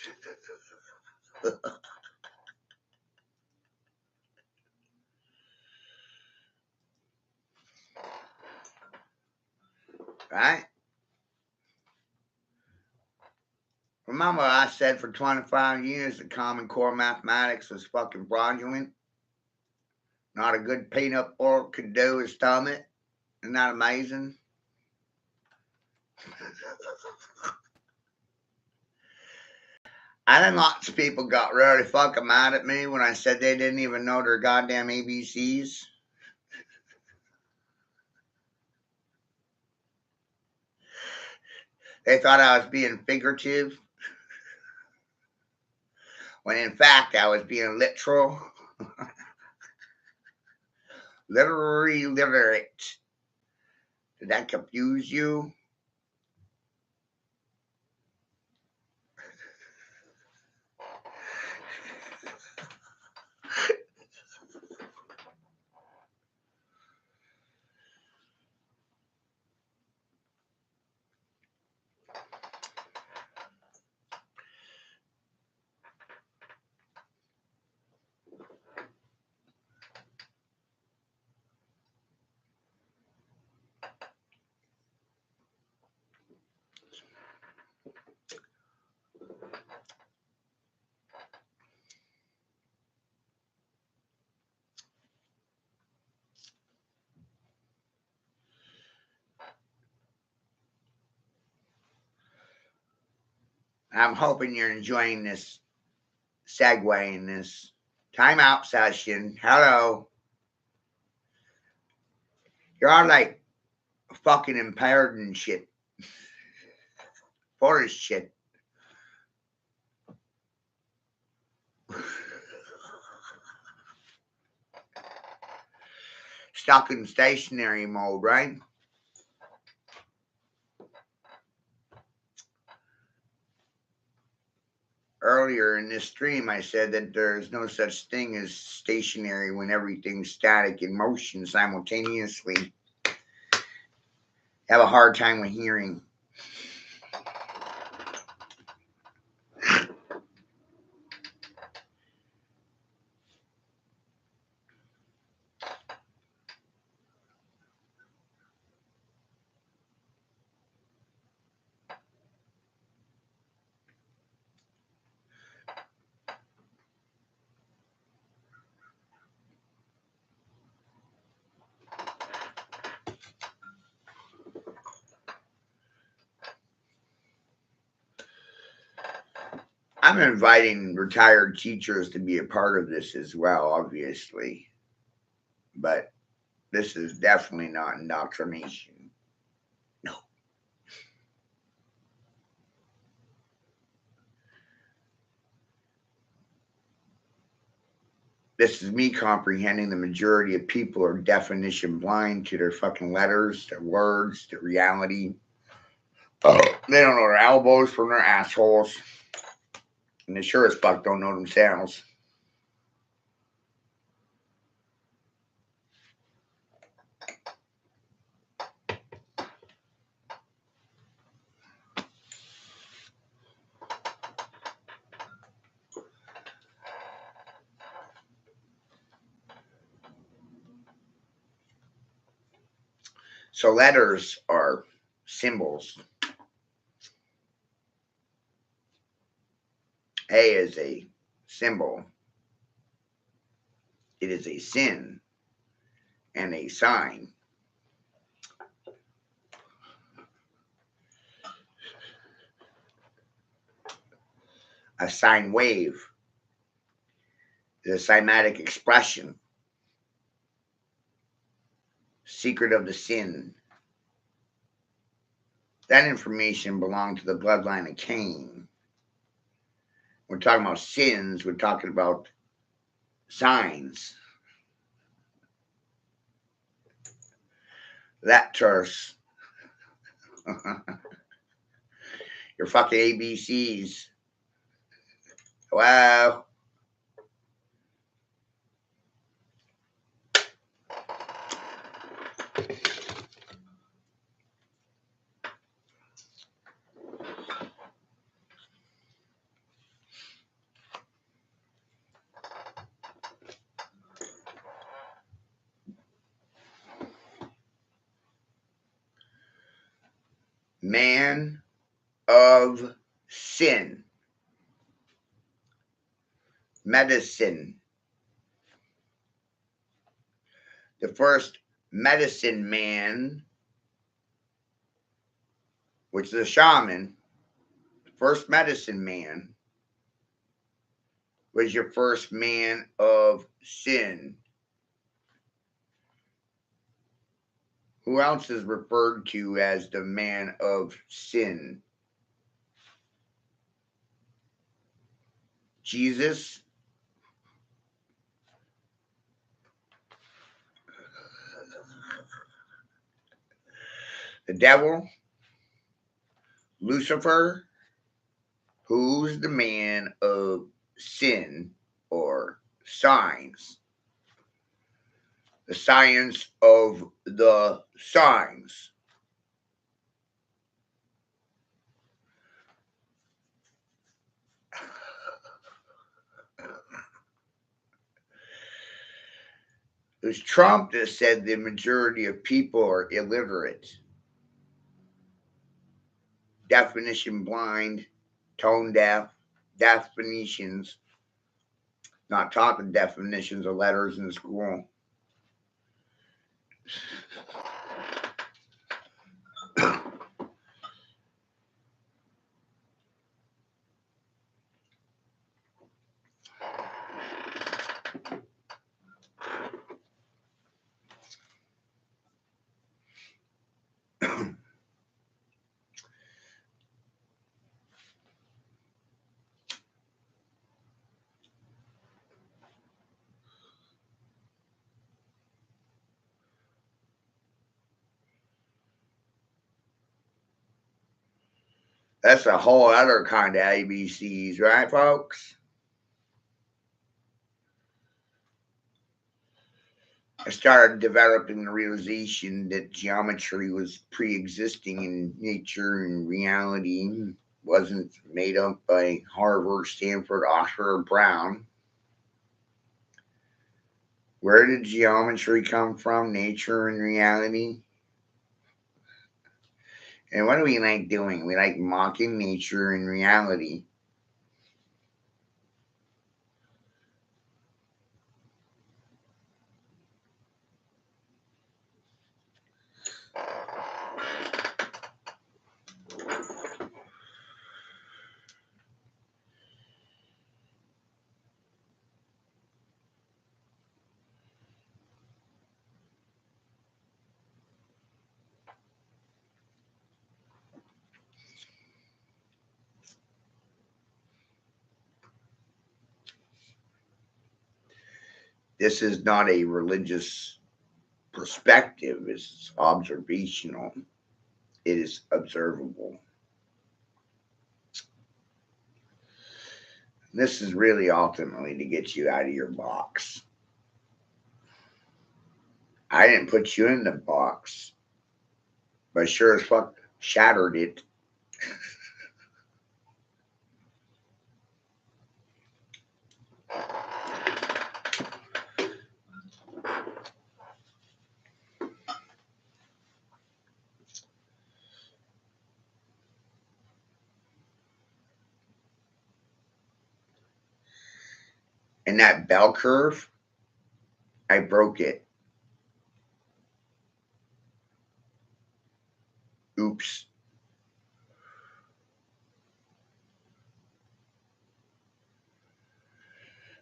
S3: Right? Remember I said for 25 years that Common Core mathematics was fucking fraudulent? Not a good peanut fork could do his stomach. Isn't that amazing? I think lots of people got really fucking mad at me when I said they didn't even know their goddamn ABCs. They thought I was being figurative, when in fact I was being literal. Literary literate. Did that confuse you? I'm hoping you're enjoying this segue in this timeout session. Hello. You're all like fucking impaired and shit. For this shit. Stuck in stationary mode, right? Earlier in this stream, I said that there's no such thing as stationary when everything's static in motion simultaneously. Have a hard time with hearing. I'm inviting retired teachers to be a part of this as well, obviously. But This is definitely not indoctrination. No. This is me comprehending the majority of people are definition blind to their fucking letters, their words, their reality. They don't know their elbows from their assholes. And they sure as fuck don't know themselves. So letters are symbols. A is a symbol. It is a sin and a sign. A sine wave is a cymatic expression. Secret of the sin. That information belonged to the bloodline of Cain. We're talking about sins. We're talking about signs. Letters. Your fucking ABCs. Wow. Man of sin. Medicine. The first medicine man, which is a shaman, the first medicine man was your first man of sin. Who else is referred to as the man of sin? Jesus, the devil, Lucifer. Who's the man of sin or signs? The science of the signs. It was Trump that said the majority of people are illiterate, definition blind, tone deaf, definitions, not taught the definitions of letters in school. That's a whole other kind of ABCs, right, folks? I started developing the realization that geometry was pre-existing in nature and reality, wasn't made up by Harvard, Stanford, Oxford, or Brown. Where did geometry come from? Nature and reality. And what do we like doing? We like mocking nature and reality. This is not a religious perspective, it's observational, it is observable. This is really ultimately to get you out of your box. I didn't put you in the box, but sure as fuck shattered it. And that bell curve, I broke it. Oops.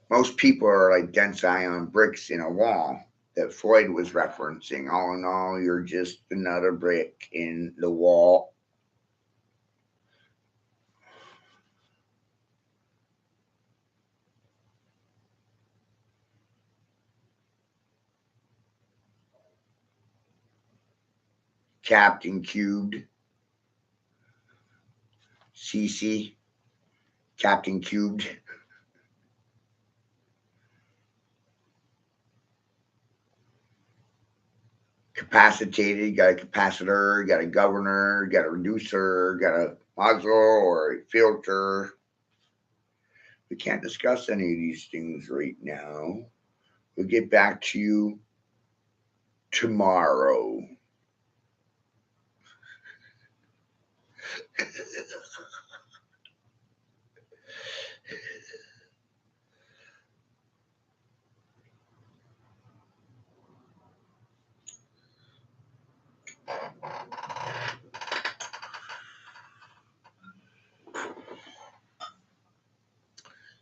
S3: Most people are like dense ion bricks in a wall that Freud was referencing. All in all, you're just another brick in the wall. Captain Cubed. CC. Captain Cubed. Capacitated, you got a capacitor, you got a governor, you got a reducer, you got a module or a filter. We can't discuss any of these things right now. We'll get back to you tomorrow.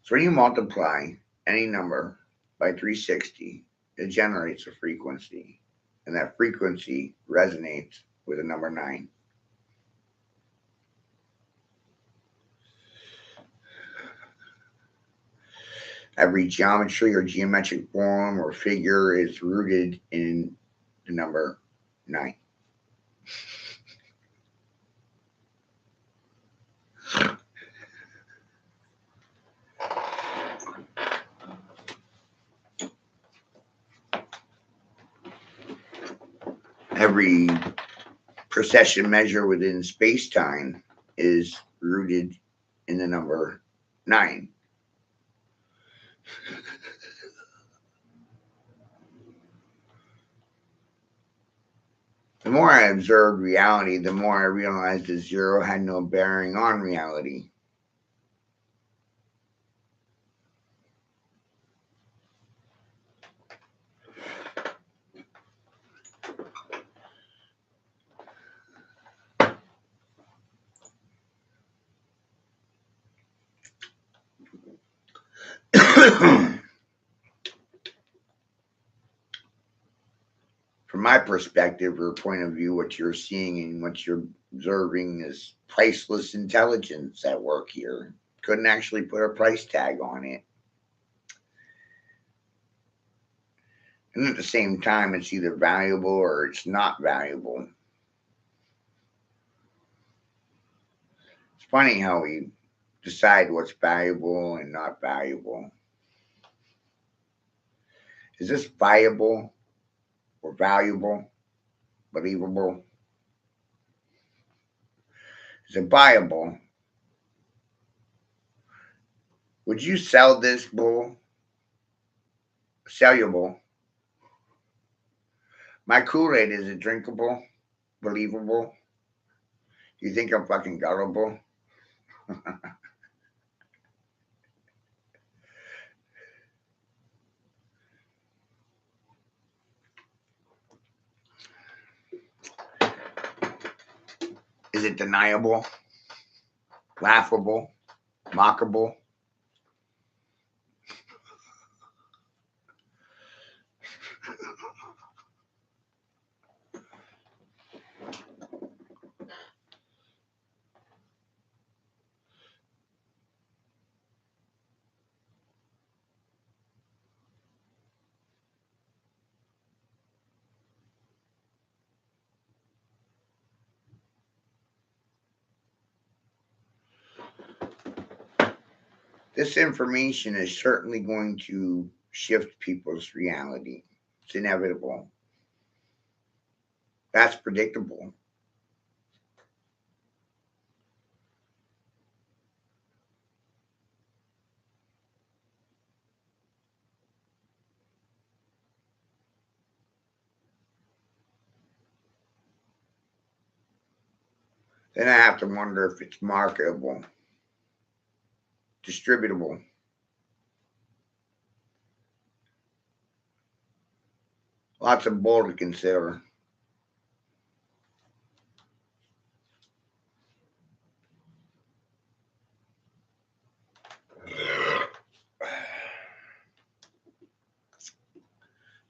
S3: So when you multiply any number by 360, it generates a frequency, and that frequency resonates with the number 9. Every geometry or geometric form or figure is rooted in the number 9. Every precession measure within space-time is rooted in the number 9. The more I observed reality, the more I realized that 0 had no bearing on reality. From my perspective or point of view, what you're seeing and what you're observing is priceless intelligence at work here. Couldn't actually put a price tag on it. And at the same time, it's either valuable or it's not valuable. It's funny how we decide what's valuable and not valuable. Is this viable or valuable, believable? Is it viable? Would you sell this bull? Sellable? My Kool-Aid, is it drinkable? Believable? You think I'm fucking gullible? Is it deniable? Laughable? Mockable? This information is certainly going to shift people's reality. It's inevitable. That's predictable. Then I have to wonder if it's marketable, distributable. Lots of bull to consider.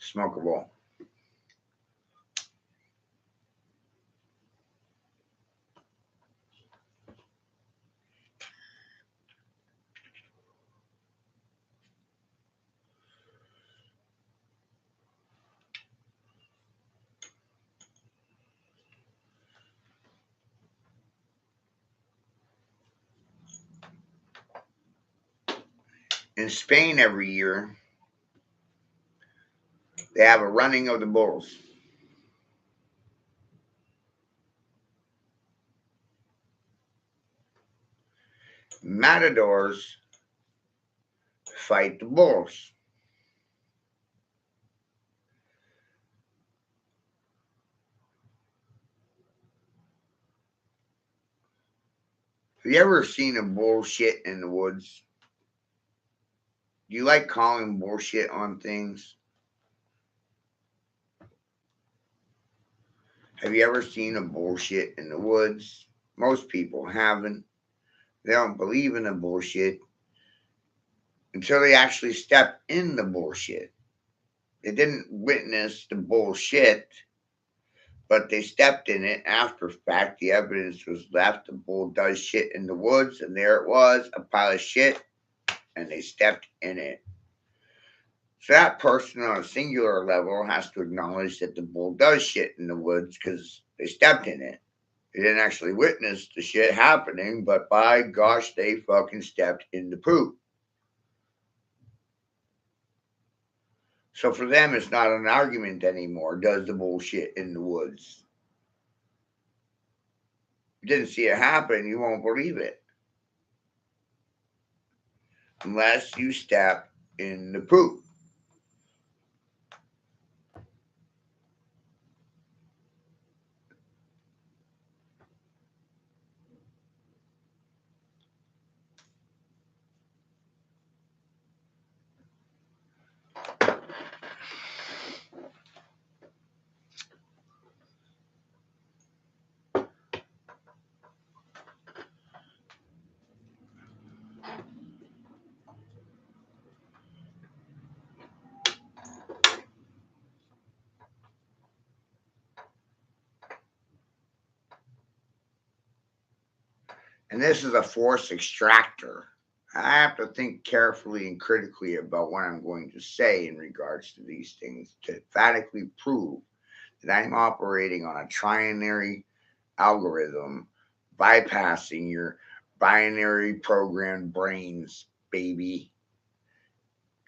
S3: Smokable. In Spain every year, they have a running of the bulls. Matadors fight the bulls. Have you ever seen a bullshit in the woods? Do you like calling bullshit on things? Have you ever seen a bullshit in the woods? Most people haven't. They don't believe in the bullshit until they actually step in the bullshit. They didn't witness the bullshit, but they stepped in it after fact. The evidence was left. The bull does shit in the woods, and there it was, a pile of shit, and they stepped in it. So that person on a singular level has to acknowledge that the bull does shit in the woods because they stepped in it. They didn't actually witness the shit happening, but by gosh, they fucking stepped in the poop. So for them, it's not an argument anymore. Does the bullshit in the woods? You didn't see it happen, you won't believe it. Unless you step in the poop. And this is a force extractor. I have to think carefully and critically about what I'm going to say in regards to these things to emphatically prove that I'm operating on a trinary algorithm, bypassing your binary programmed brains, baby.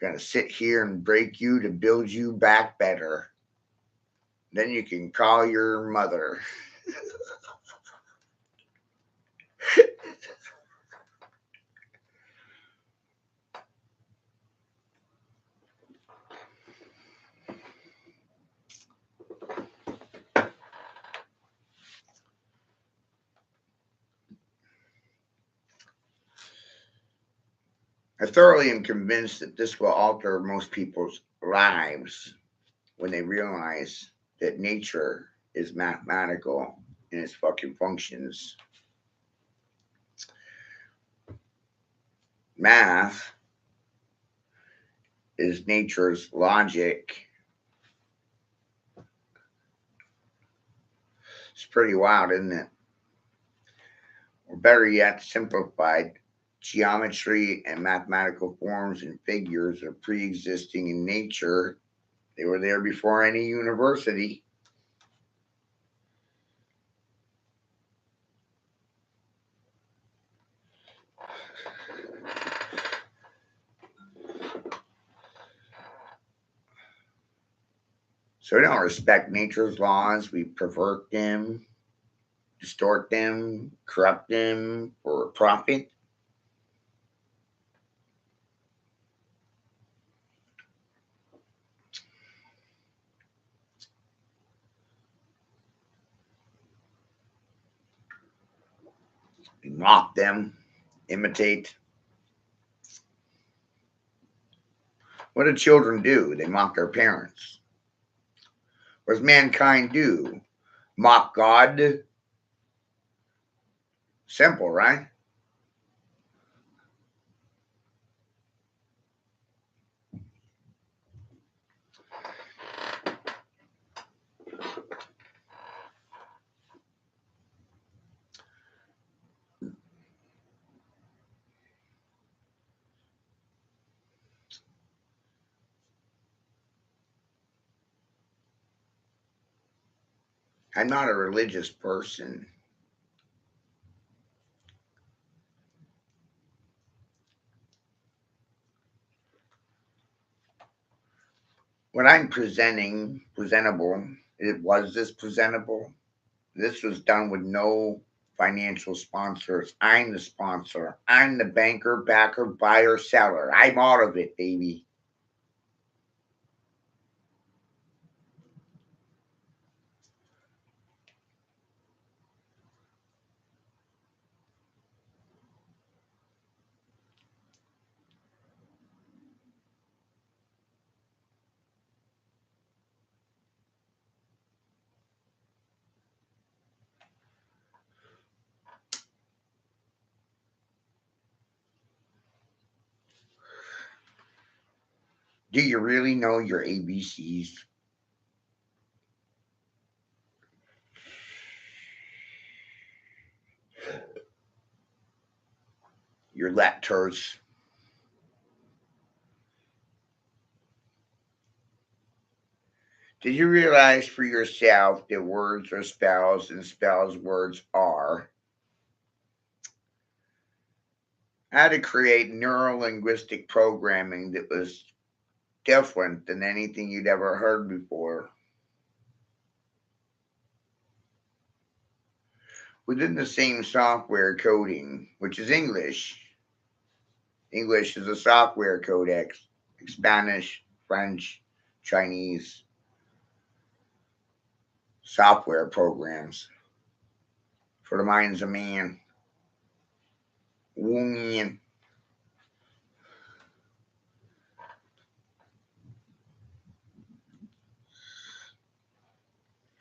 S3: Gonna sit here and break you to build you back better. Then you can call your mother. I thoroughly am convinced that this will alter most people's lives when they realize that nature is mathematical in its fucking functions. Math is nature's logic. It's pretty wild, isn't it? Or better yet, simplified, geometry and mathematical forms and figures are pre existing in nature. They were there before any university. So we don't respect nature's laws. We pervert them, distort them, corrupt them for profit. We mock them, imitate. What do children do? They mock their parents. What does mankind do? Mock God? Simple, right? I'm not a religious person. What I'm presenting, presentable, it was this presentable. This was done with no financial sponsors. I'm the sponsor. I'm the banker, backer, buyer, seller. I'm all of it, baby. Do you really know your ABCs? Your letters? Did you realize for yourself that words are spells and spells words are? How to create neuro linguistic programming that was different than anything you'd ever heard before. Within the same software coding, which is English. English is a software codex. Spanish, French, Chinese, software programs for the minds of man, woman.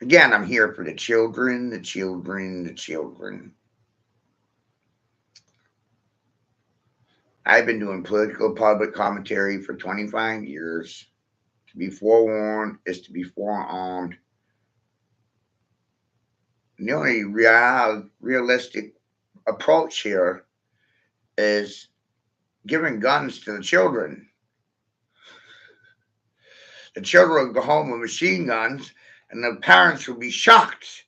S3: Again, I'm here for the children, the children, the children. I've been doing political public commentary for 25 years. To be forewarned is to be forearmed. The only realistic approach here is giving guns to the children. The children will go home with machine guns, and the parents will be shocked.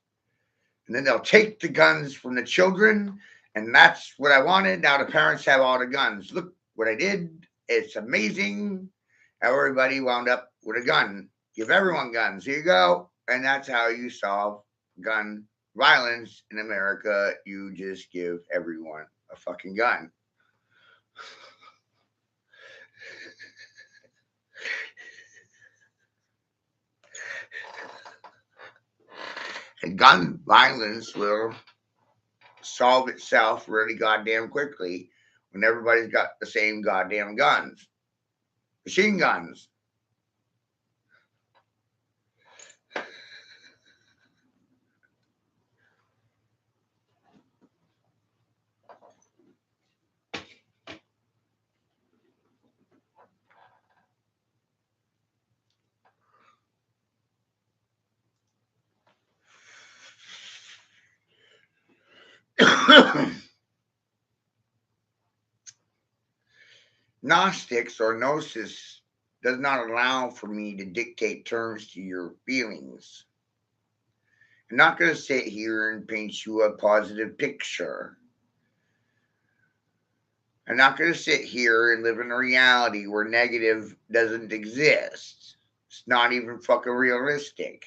S3: And then they'll take the guns from the children, and that's what I wanted. Now the parents have all the guns. Look what I did. It's amazing how everybody wound up with a gun. Give everyone guns. Here you go. And that's how you solve gun violence in America. You just give everyone a fucking gun. And gun violence will solve itself really goddamn quickly when everybody's got the same goddamn guns. Machine guns. Gnostics or gnosis does not allow for me to dictate terms to your feelings. I'm not going to sit here and paint you a positive picture. I'm not going to sit here and live in a reality where negative doesn't exist. It's not even fucking realistic.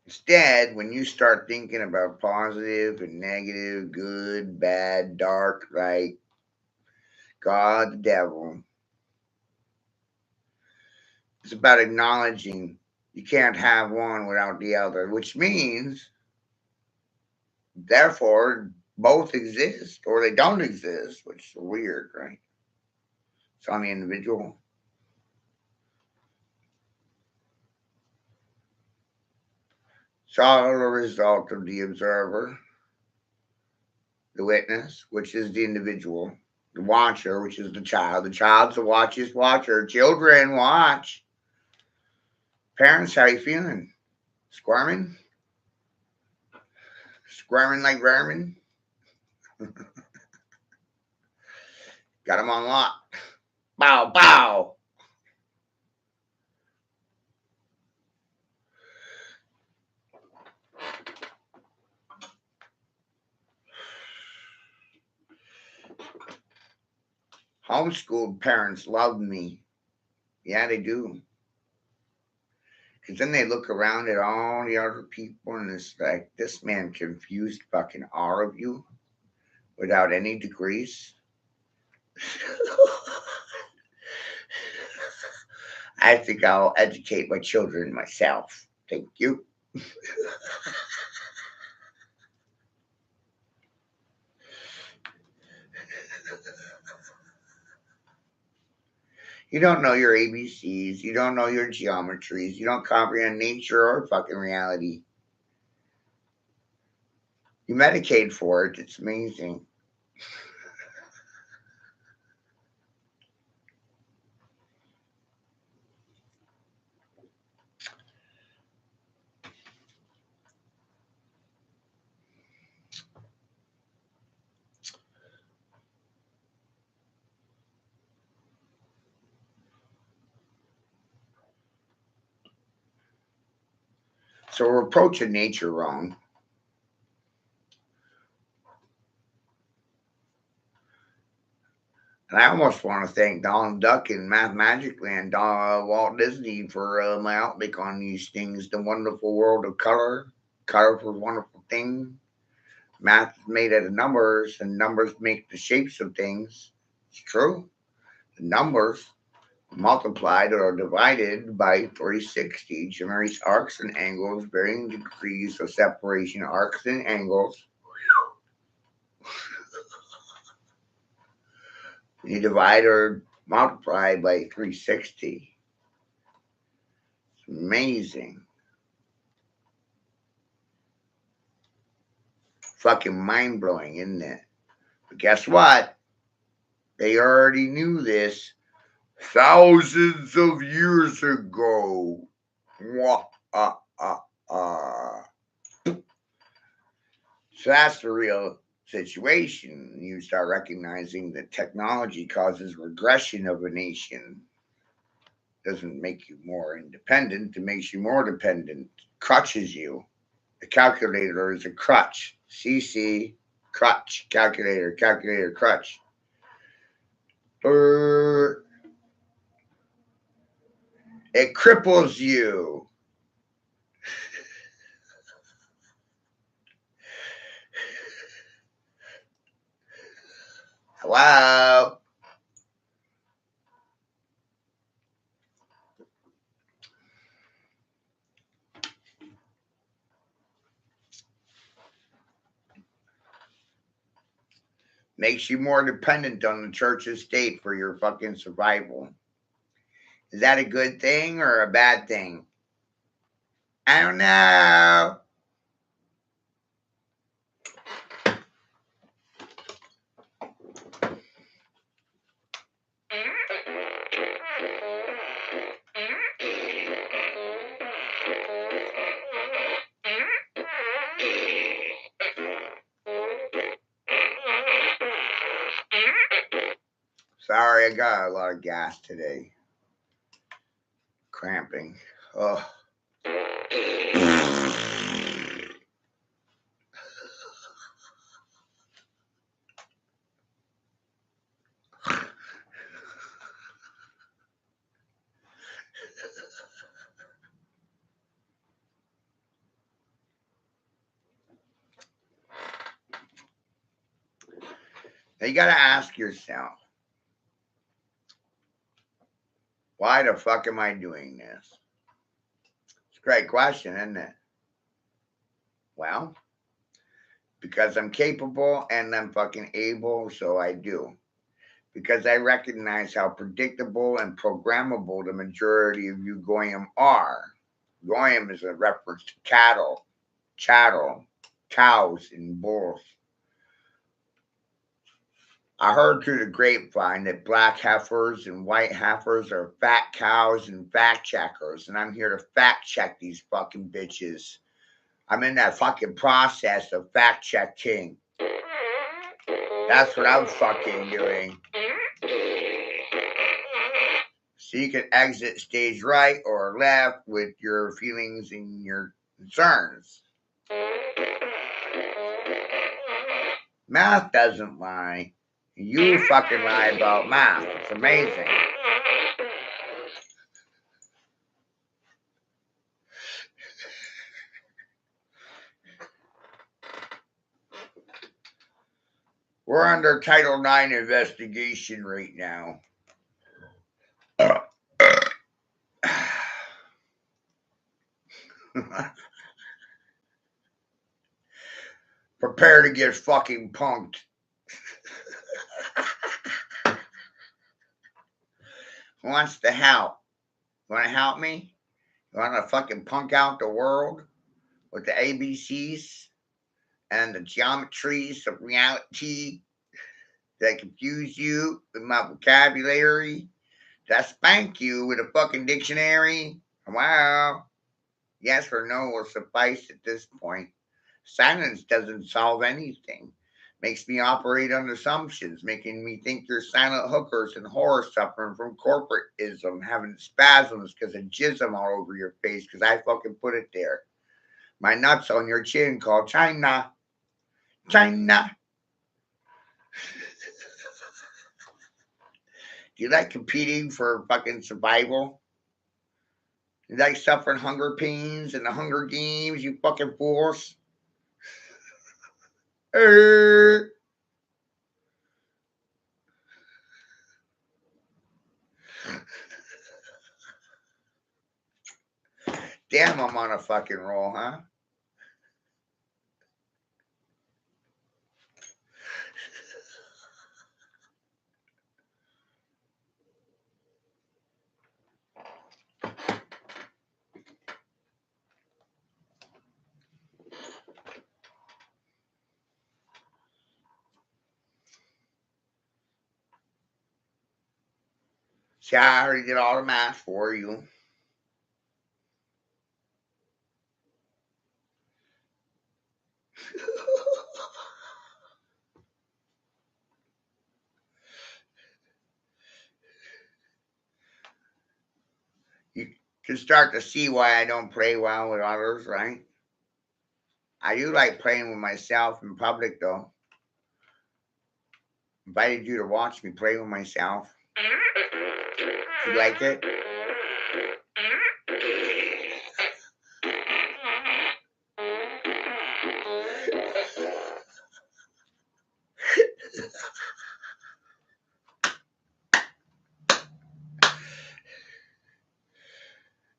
S3: Instead, when you start thinking about positive and negative, good, bad, dark, light, God, the devil, it's about acknowledging you can't have one without the other, which means, therefore, both exist or they don't exist, which is weird, right? It's on the individual. It's all a result of the observer, the witness, which is the individual, the watcher, which is the child. The child's the watcher. Children watch. Parents, how you feeling? Squirming? Squirming like vermin? Got them on lock. Bow, bow. Homeschooled parents love me. Yeah, they do. Because then they look around at all the other people and it's like, this man confused fucking all of you without any degrees. I think I'll educate my children myself. Thank you. You don't know your ABCs. You don't know your geometries. You don't comprehend nature or fucking reality. You medicate for it. It's amazing. So we're approaching nature wrong. And I almost want to thank Donald Duck and Mathmagically and Walt Disney for my outlook on these things. The wonderful world of color. Colorful, wonderful thing. Math is made out of numbers, and numbers make the shapes of things. It's true. The numbers multiplied or divided by 360 generates arcs and angles, varying degrees of separation, arcs and angles. You divide or multiply by 360. It's amazing. Fucking mind blowing, isn't it? But guess what? They already knew this thousands of years ago. Wah, So that's the real situation. You start recognizing that technology causes regression of a nation. Doesn't make you more independent, it makes you more dependent. Crutches you. The calculator is a crutch. CC, crutch, calculator, crutch. It cripples you. Hello? Makes you more dependent on the church's state for your fucking survival. Is that a good thing or a bad thing? I don't know. Sorry, I got a lot of gas today. Cramping. Oh. Now you got to ask yourself, why the fuck am I doing this? It's a great question, isn't it? Well, because I'm capable and I'm fucking able, so I do. Because I recognize how predictable and programmable the majority of you goyim are. Goyim is a reference to cattle, chattel, cows, and bulls. I heard through the grapevine that black heifers and white heifers are fat cows and fact checkers, and I'm here to fact check these fucking bitches. I'm in that fucking process of fact checking. That's what I'm fucking doing. So you can exit stage right or left with your feelings and your concerns. Math doesn't lie. You fucking lie about math. It's amazing. We're under Title IX investigation right now. Prepare to get fucking punked. Who wants to help? You want to help me? You want to fucking punk out the world with the ABCs and the geometries of reality that confuse you with my vocabulary? That spank you with a fucking dictionary? Wow. Yes or no will suffice at this point. Silence doesn't solve anything. Makes me operate on assumptions, making me think you're silent hookers and whores suffering from corporatism, having spasms because of jism all over your face because I fucking put it there. My nuts on your chin called China. China. Do you like competing for fucking survival? You like suffering hunger pains in the Hunger Games, you fucking fools? Damn, I'm on a fucking roll, huh? See, I already did all the math for you. You can start to see why I don't play well with others, right? I do like playing with myself in public, though. Invited you to watch me play with myself. You like it?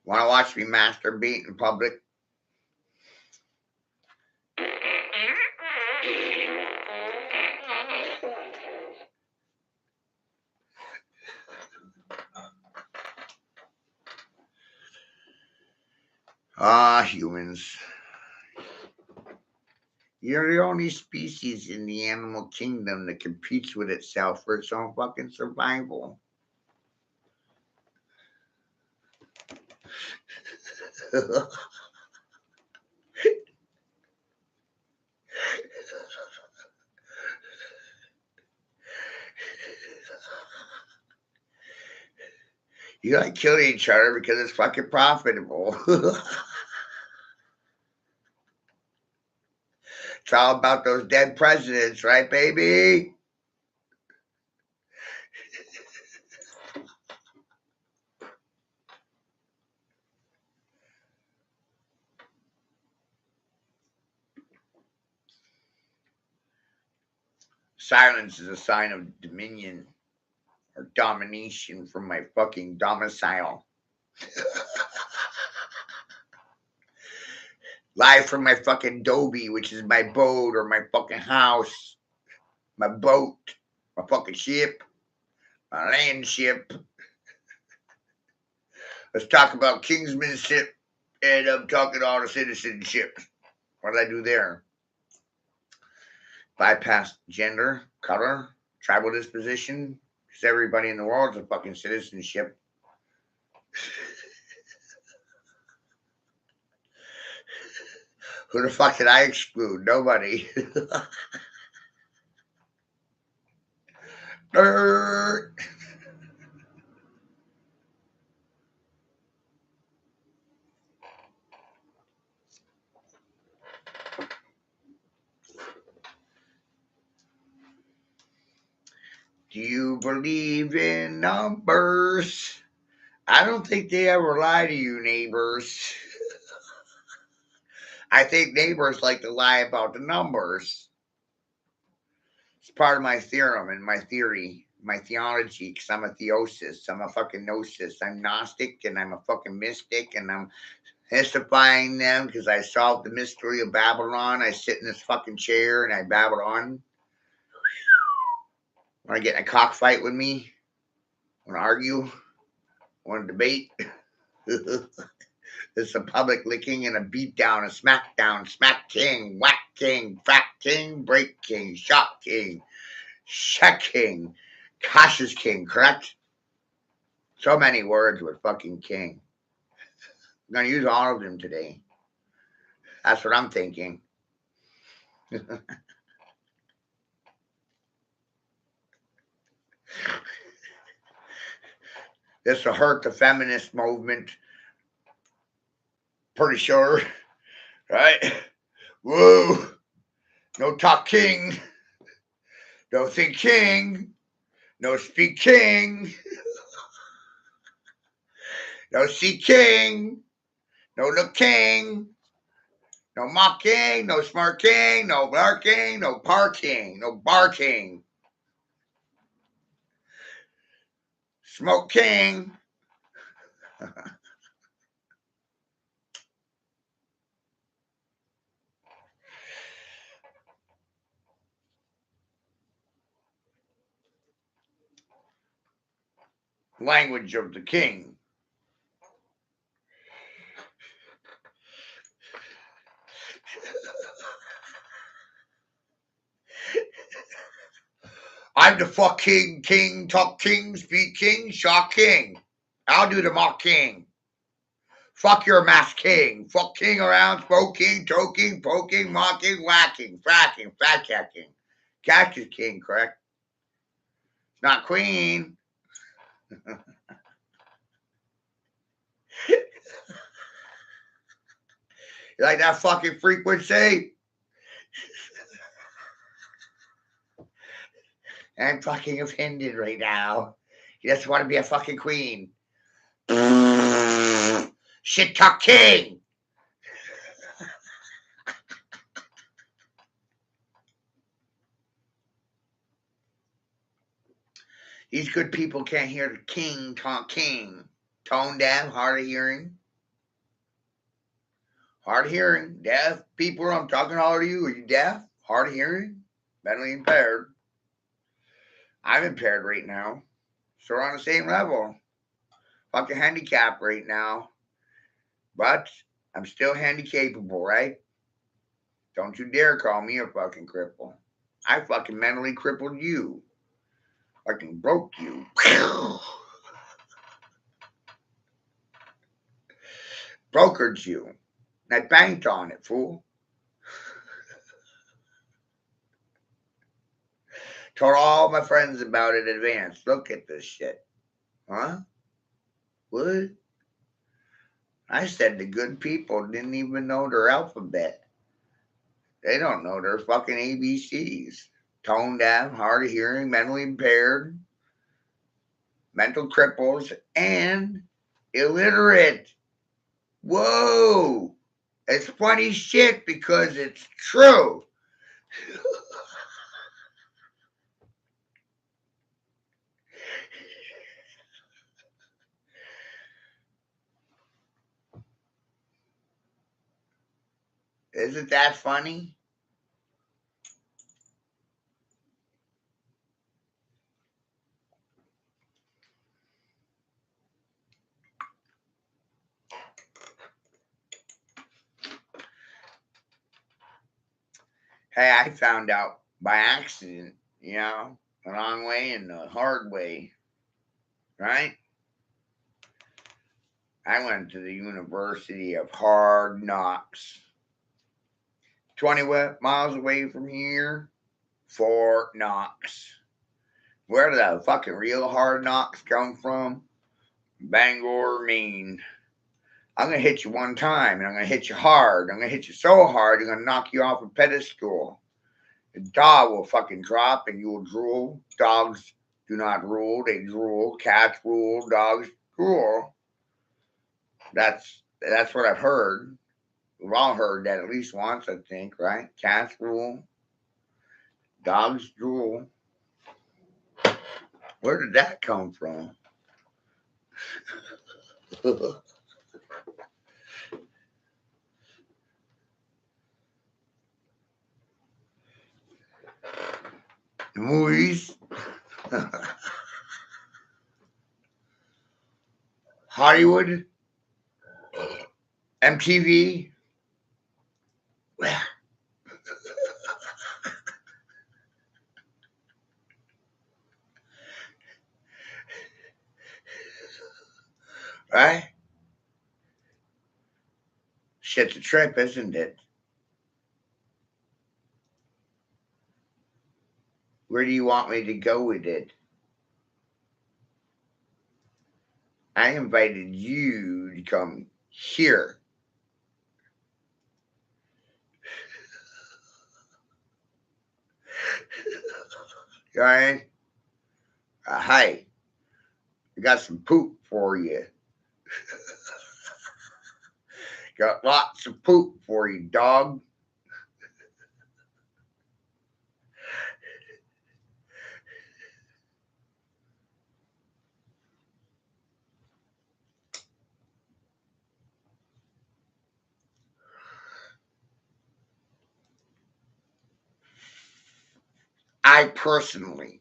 S3: Want to watch me masturbate in public? Humans. You're the only species in the animal kingdom that competes with itself for its own fucking survival. You like killing each other because it's fucking profitable. It's all about those dead presidents, right, baby? Silence is a sign of dominion or domination from my fucking domicile. Live from my fucking Dobie, which is my boat or my fucking house, my boat, my fucking ship, my land ship. Let's talk about Kingsmanship, and I'm talking all the citizenship. What did I do there? Bypass gender, color, tribal disposition, because everybody in the world is a fucking citizenship. Who the fuck did I exclude? Nobody. Do you believe in numbers? I don't think they ever lie to you, neighbors. I think neighbors like to lie about the numbers. It's part of my theorem and my theory, my theology, because I'm a theosis. I'm a fucking gnosis. I'm Gnostic and I'm a fucking mystic and I'm mystifying them because I solved the mystery of Babylon. I sit in this fucking chair and I babble on. Want to get in a cockfight with me? Want to argue? Want to debate? It's a public licking and a beatdown, a smackdown, smack king, whack king, fat king, break king, shot king, shack king, cautious king, correct? So many words with fucking king. I'm going to use all of them today. That's what I'm thinking. This will hurt the feminist movement. Pretty sure. Right? Whoa. No talk king. No think king. No speak king. No see king. No look king. No mocking. No smirking. No barking. No parking. No barking. Smoke king. Language of the king. I'm the fucking king, talk king, speak king, shock king. I'll do the mock king. Fuck your mask king. Fuck king around, spoking, toking, poking, mocking, whacking, fracking, fat catching. Catch is king, correct? It's not queen. You like that fucking frequency? I'm fucking offended right now. He doesn't want to be a fucking queen. Shit talk king. These good people can't hear the king talk king. Tone deaf, hard of hearing. Hard of hearing. Deaf people, I'm talking all to you. Are you deaf? Hard of hearing? Mentally impaired. I'm impaired right now. So we're on the same level. Fucking handicapped right now. But I'm still handicapable, right? Don't you dare call me a fucking cripple. I fucking mentally crippled you. Fucking broke you. Brokered you. I banked on it, fool. Told all my friends about it in advance. Look at this shit. Huh? What? I said the good people didn't even know their alphabet. They don't know their fucking ABCs. Tone deaf, hard of hearing, mentally impaired, mental cripples, and illiterate. Whoa! It's funny shit because it's true. Isn't that funny? Hey, I found out by accident, the wrong way and the hard way, right? I went to the University of Hard Knocks. 20 miles away from here, Fort Knox. Where did the fucking real hard knocks come from? Bangor, Maine. I'm going to hit you one time, and I'm going to hit you hard. I'm going to hit you so hard, I'm going to knock you off a pedestal. The dog will fucking drop, and you will drool. Dogs do not rule, they drool. Cats rule, dogs drool. That's what I've heard. We've all heard that at least once, I think, right? Cats rule, dogs drool. Where did that come from? The movies, Hollywood, MTV. Right? Shit's a trip, isn't it? Where do you want me to go with it? I invited you to come here. All right? Hi, I got some poop for you. Got lots of poop for you, dog. I personally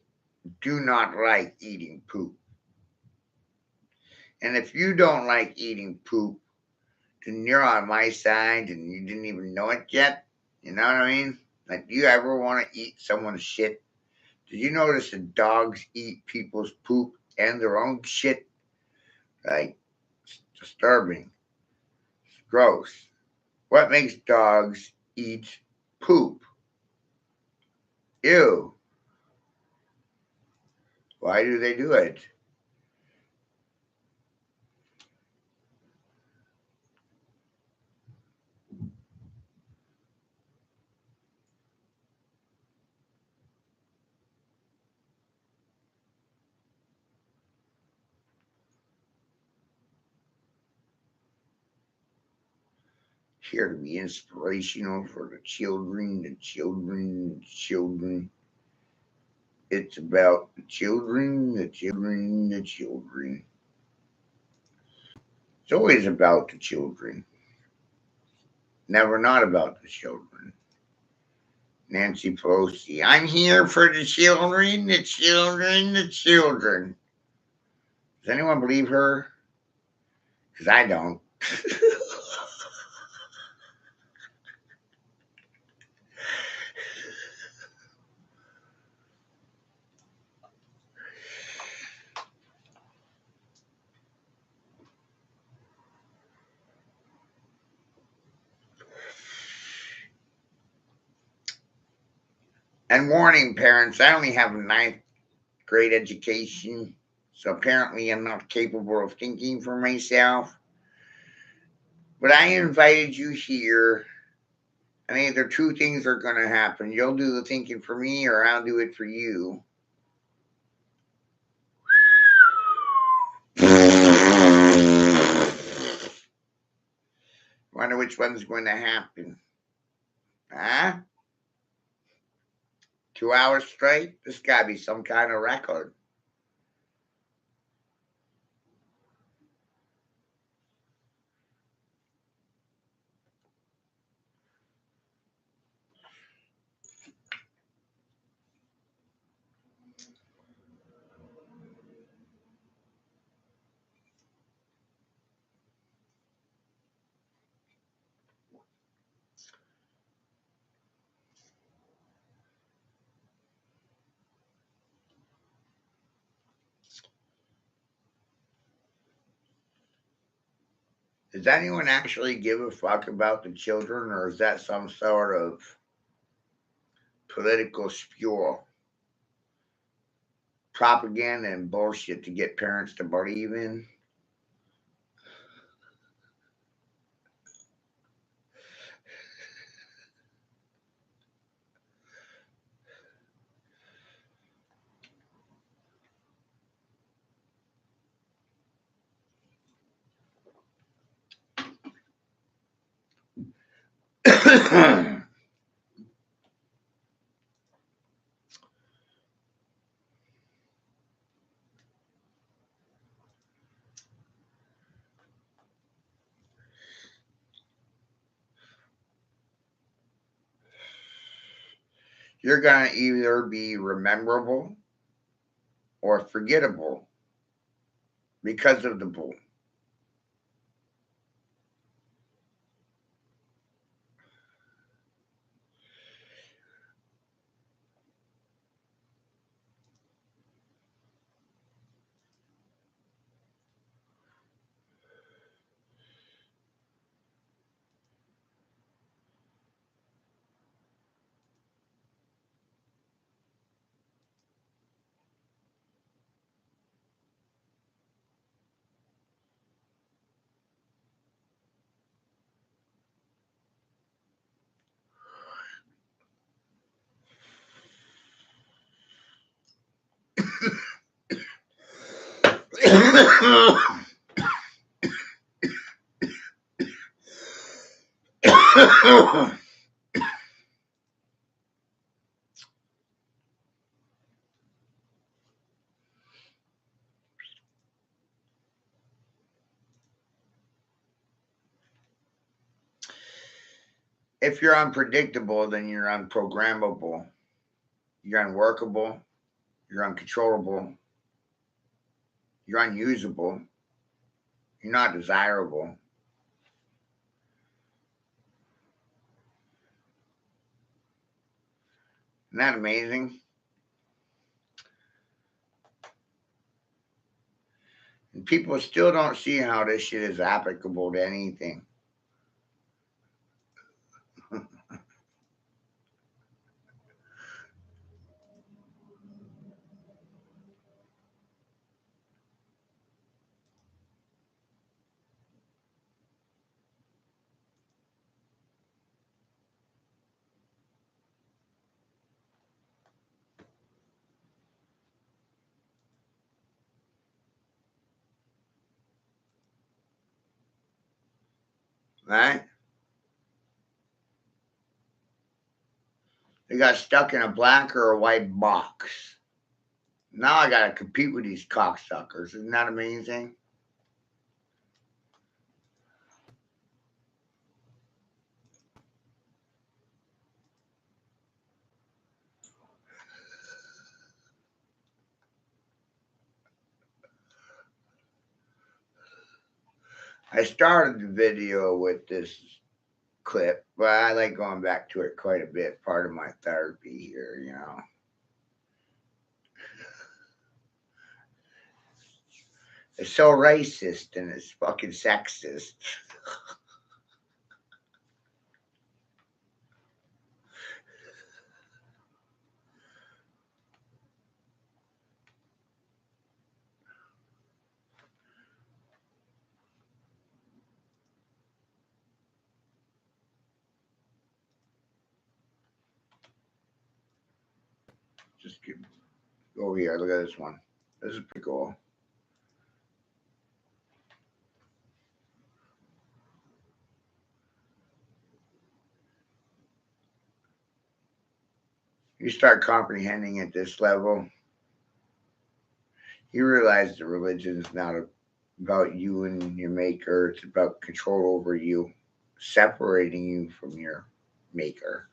S3: do not like eating poop. And if you don't like eating poop, then you're on my side and you didn't even know it yet. You know what I mean? Like, do you ever want to eat someone's shit? Did you notice that dogs eat people's poop and their own shit? Like, it's disturbing. It's gross. What makes dogs eat poop? Ew. Why do they do it? Here to be inspirational for the children, the children, the children. It's about the children, the children, the children. It's always about the children, never not about the children. Nancy Pelosi, I'm here for the children, the children, the children. Does anyone believe her? Because I don't. And warning, parents, I only have a ninth grade education, So apparently I'm not capable of thinking for myself. But I invited you here. And either two things are going to happen. You'll do the thinking for me, or I'll do it for you. Wonder which one's going to happen. Huh? 2 hours straight? This got to be some kind of record. Does anyone actually give a fuck about the children, or is that some sort of political spew, propaganda, and bullshit to get parents to believe in? You're going to either be rememberable or forgettable because of the bull. If you're unpredictable, then you're unprogrammable, you're unworkable, you're uncontrollable, you're unusable, you're not desirable. Isn't that amazing? And people still don't see how this shit is applicable to anything. Right? They got stuck in a black or a white box. Now I gotta compete with these cocksuckers. Isn't that amazing? I started the video with this clip, but I like going back to it quite a bit. Part of my therapy here, you know. It's so racist and it's fucking sexist. just go over here. Look at this one. This is pretty cool. You start comprehending at this level, you realize that religion is not about you and your maker. It's about control over you, separating you from your maker.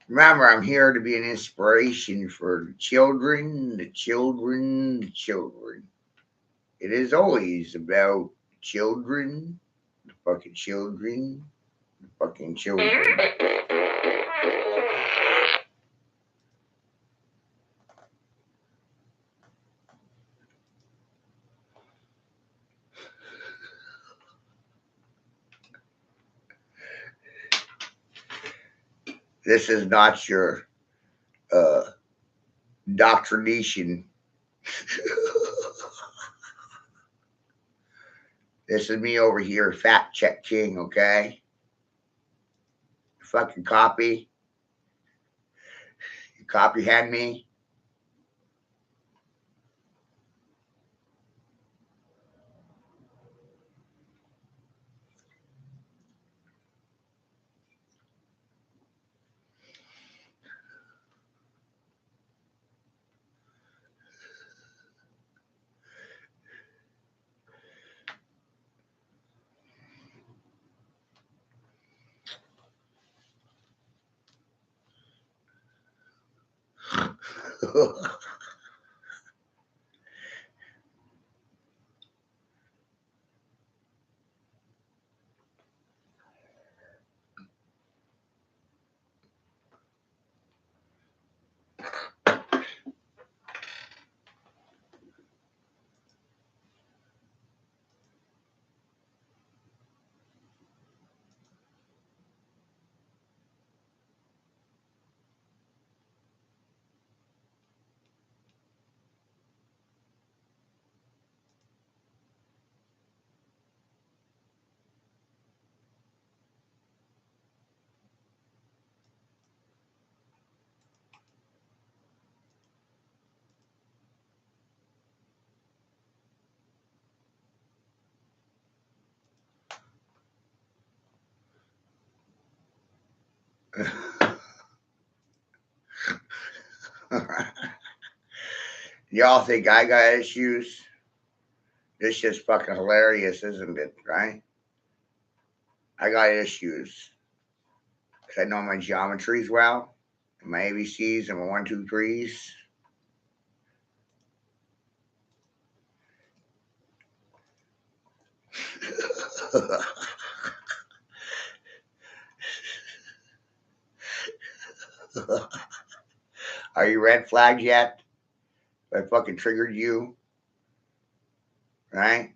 S3: Remember, I'm here to be an inspiration for the children, the children, the children. It is always about children, the fucking children, the fucking children. This is not your uh, doctrination. This is me over here, Fact Check King, okay? Fucking copy. You comprehend me? Y'all think I got issues? This shit's fucking hilarious, isn't it? Right? I got issues because I know my geometries well, and my ABCs and my 1, 2, 3s. Are you red flagged yet? I fucking triggered you, right?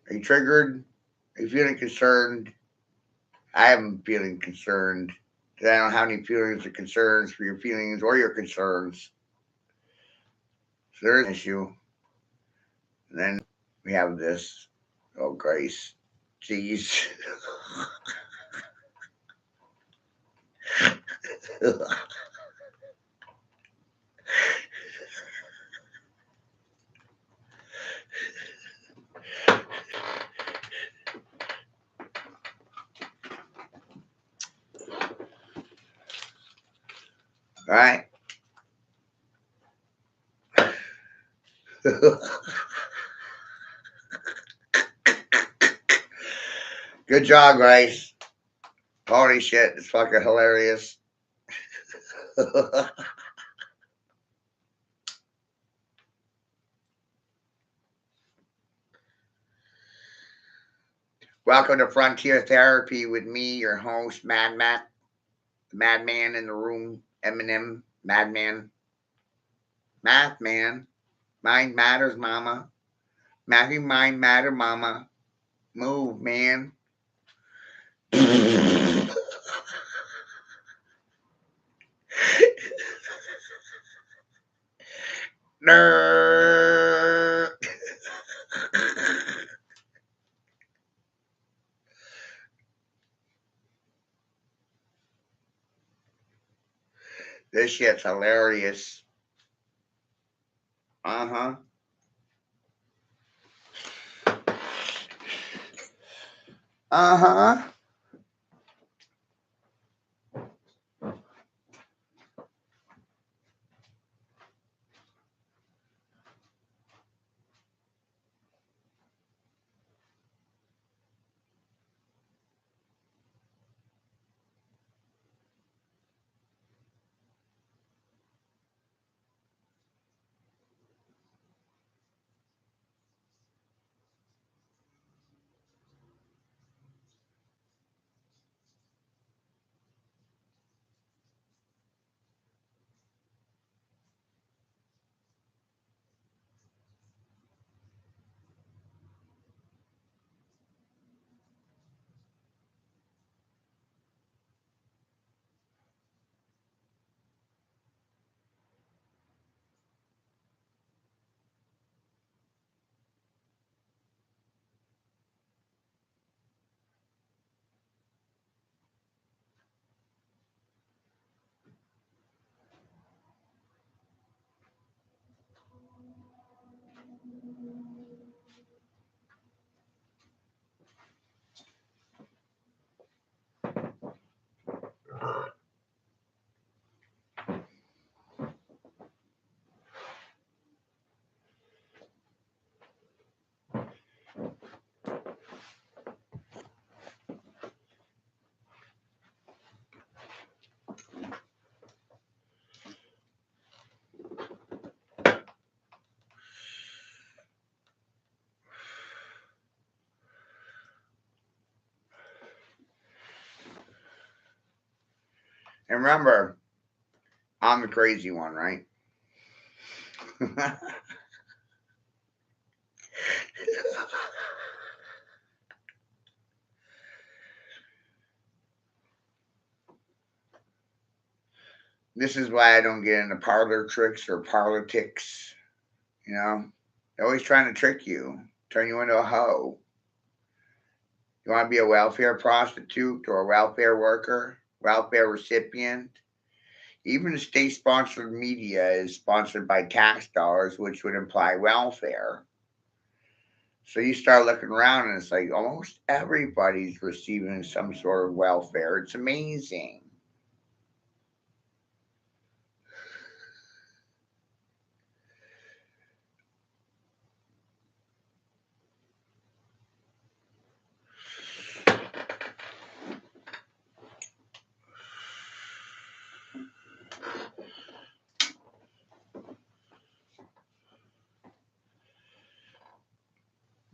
S3: Are you triggered? Are you feeling concerned? I am feeling concerned. I don't have any feelings or concerns for your feelings or your concerns. So there's an issue. And then we have this. Oh, Grace. Jeez. Right? Good job, Grace. Holy shit, it's fucking hilarious. Welcome to Frontier Therapy with me, your host, Mad Matt, the madman in the room, Eminem, Madman, Math Man. Mind matters, mama. Matthew, mind matter, mama. Move, man. Nerd. This shit's hilarious. Uh huh. Uh huh. And remember, I'm the crazy one, right? This is why I don't get into parlor tricks or politics. You know, they're always trying to trick you, turn you into a hoe. You want to be a welfare prostitute or a welfare worker, welfare recipient? Even the state sponsored media is sponsored by tax dollars, which would imply welfare. So you start looking around and it's like almost everybody's receiving some sort of welfare. It's amazing.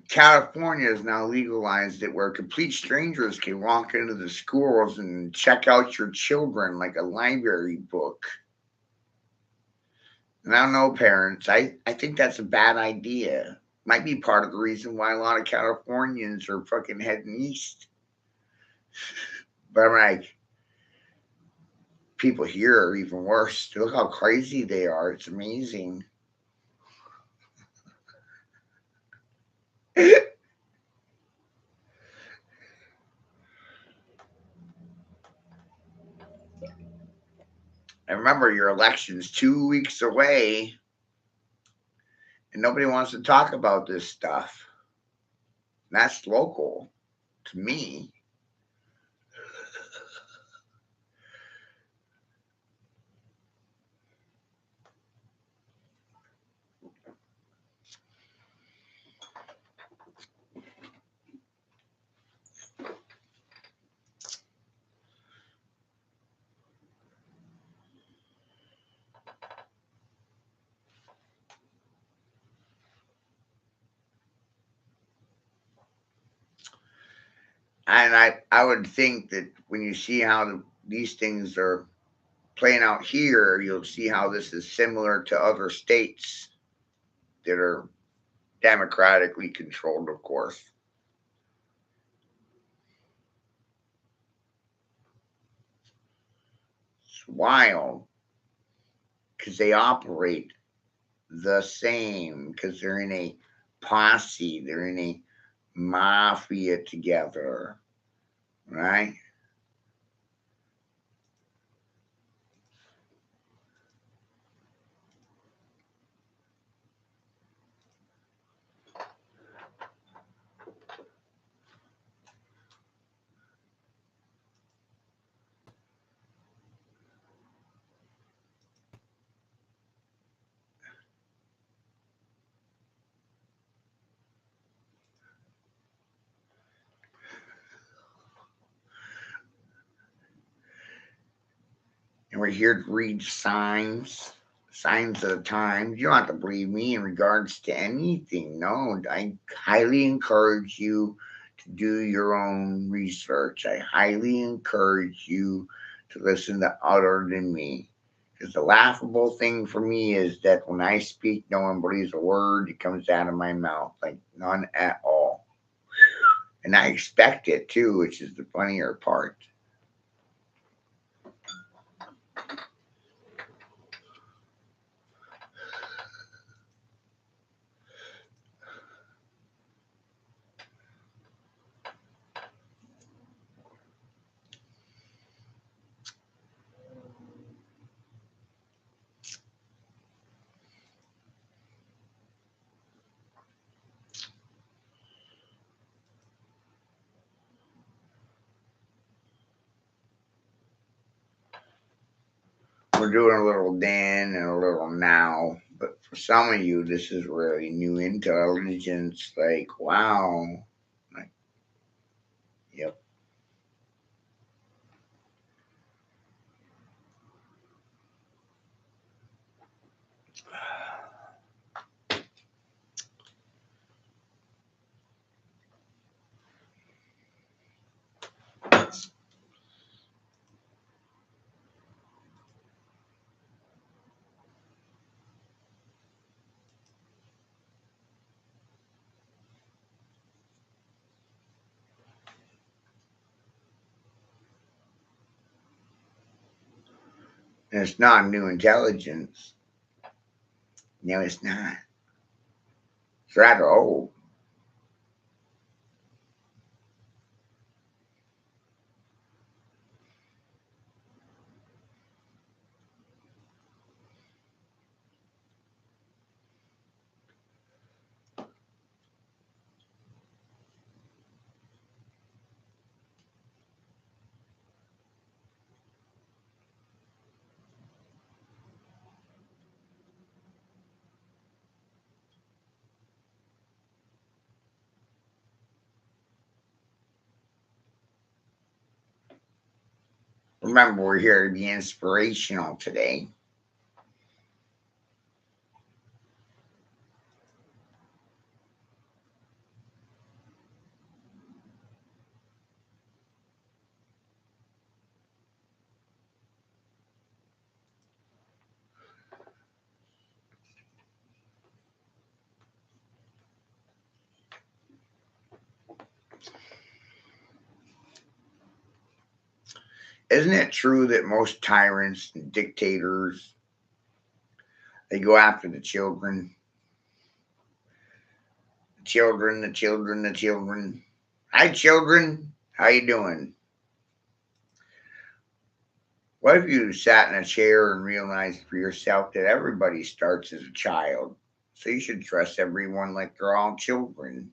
S3: California has now legalized it where complete strangers can walk into the schools and check out your children like a library book. And I don't know, parents. I think that's a bad idea. Might be part of the reason why a lot of Californians are fucking heading east. But I'm like, people here are even worse. Look how crazy they are. It's amazing. Remember, your election's 2 weeks away, and nobody wants to talk about this stuff. That's local to me. And I would think that when you see how these things are playing out here, you'll see how this is similar to other states that are democratically controlled, of course. It's wild because they operate the same, because they're in a posse, they're in a mafia together, right? And we're here to read signs of the times. You don't have to believe me in regards to anything. No, I highly encourage you to do your own research. I highly encourage you to listen to other than me. Because the laughable thing for me is that when I speak, no one believes a word that comes out of my mouth. Like none at all. And I expect it too, which is the funnier part. We're doing a little then and a little now, but for some of you, this is really new intelligence. Like, wow. Like, yep. And it's not new intelligence. No, it's not. It's rather old. Remember, we're here to be inspirational today. Isn't it true that most tyrants and dictators they go after the children? The children, the children, the children. Hi children, how you doing? What if you sat in a chair and realized for yourself that everybody starts as a child? So you should trust everyone like they're all children.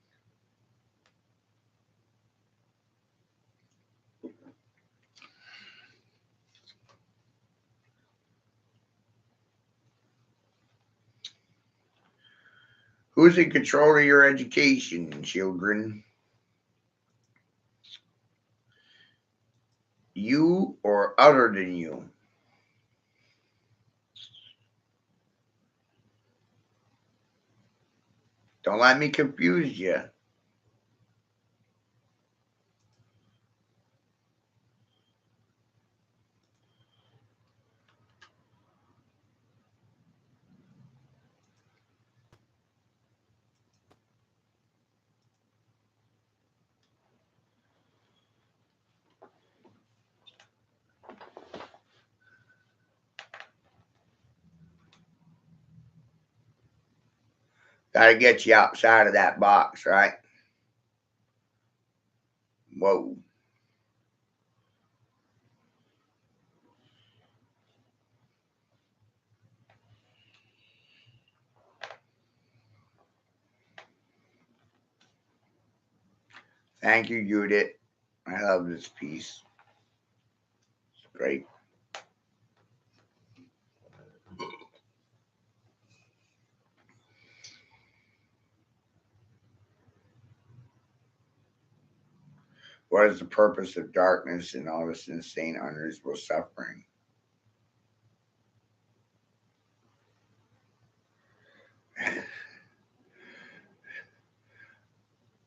S3: Who's in control of your education, children? You or other than you? Don't let me confuse you. Gotta get you outside of that box, right? Whoa. Thank you, Judith. I love this piece. It's great. What is the purpose of darkness and all this insane, unreasonable suffering?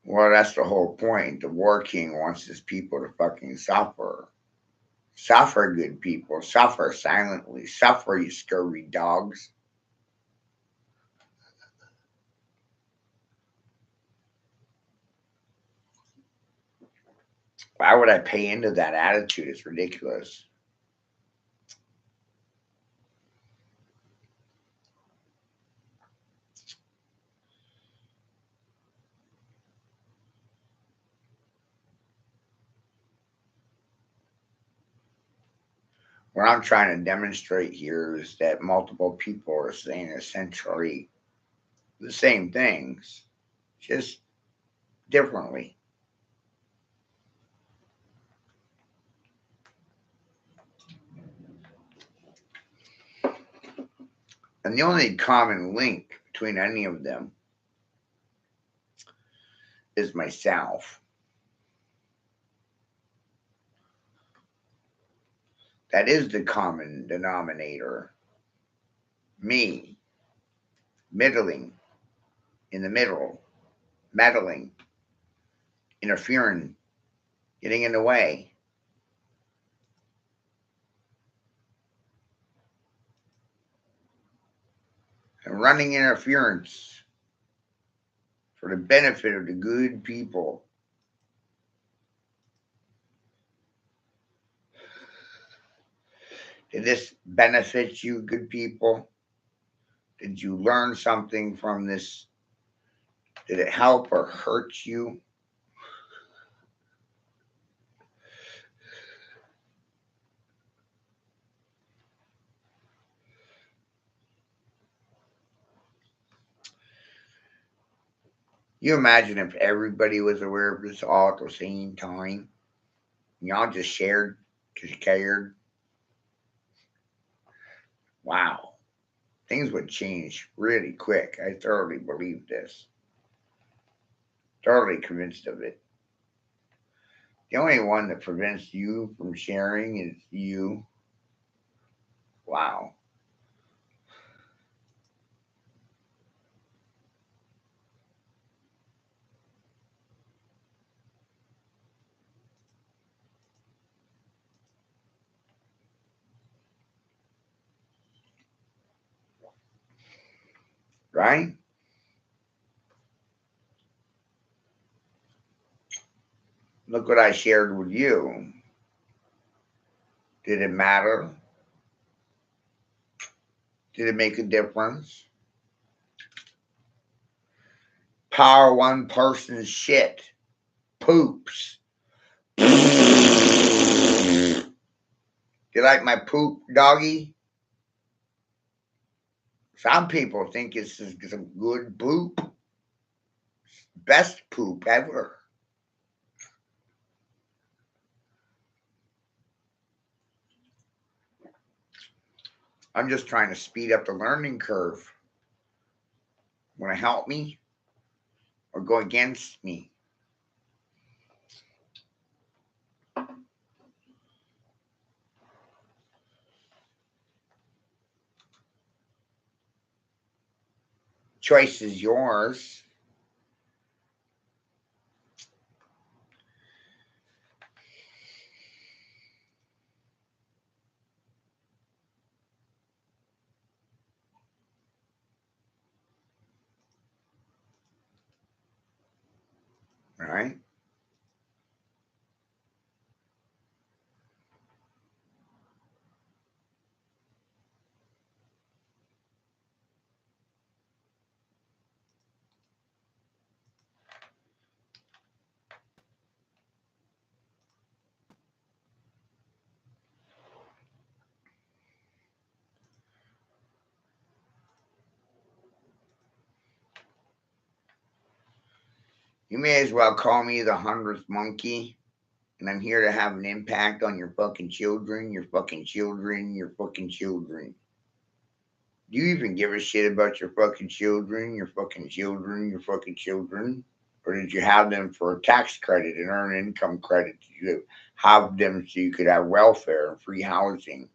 S3: Well, that's the whole point. The War King wants his people to fucking suffer. Suffer, good people. Suffer silently. Suffer, you scurvy dogs. Why would I pay into that attitude? It's ridiculous. What I'm trying to demonstrate here is that multiple people are saying essentially the same things, just differently. And the only common link between any of them is myself. That is the common denominator. Me, middling, in the middle, meddling, interfering, getting in the way, and running interference for the benefit of the good people. Did this benefit you, good people? Did you learn something from this? Did it help or hurt you? You imagine if everybody was aware of this all at the same time? Y'all just shared because you cared. Wow. Things would change really quick. I thoroughly believe this. Thoroughly convinced of it. The only one that prevents you from sharing is you. Wow. Right? Look what I shared with you. Did it matter? Did it make a difference? Power one person's shit. Poops. You like my poop, doggy? Some people think it's some good poop. Best poop ever. I'm just trying to speed up the learning curve. Want to help me or go against me? Choice is yours. All right. You may as well call me the 100th monkey, and I'm here to have an impact on your fucking children, your fucking children, your fucking children. Do you even give a shit about your fucking children, your fucking children, your fucking children? Or did you have them for a tax credit and earn income credit? Did you have them so you could have welfare and free housing?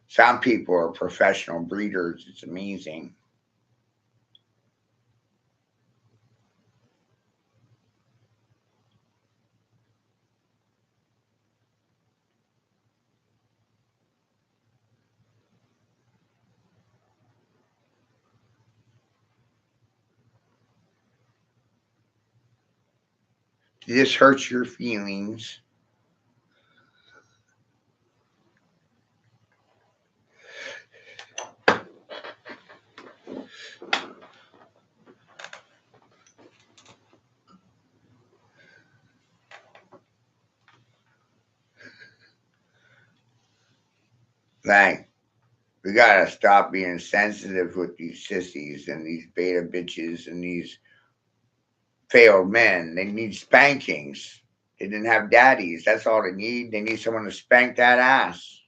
S3: Some people are professional breeders. It's amazing. This hurts your feelings. Like, we gotta stop being sensitive with these sissies and these beta bitches and these failed men. They need spankings. They didn't have daddies. That's all they need. They need someone to spank that ass.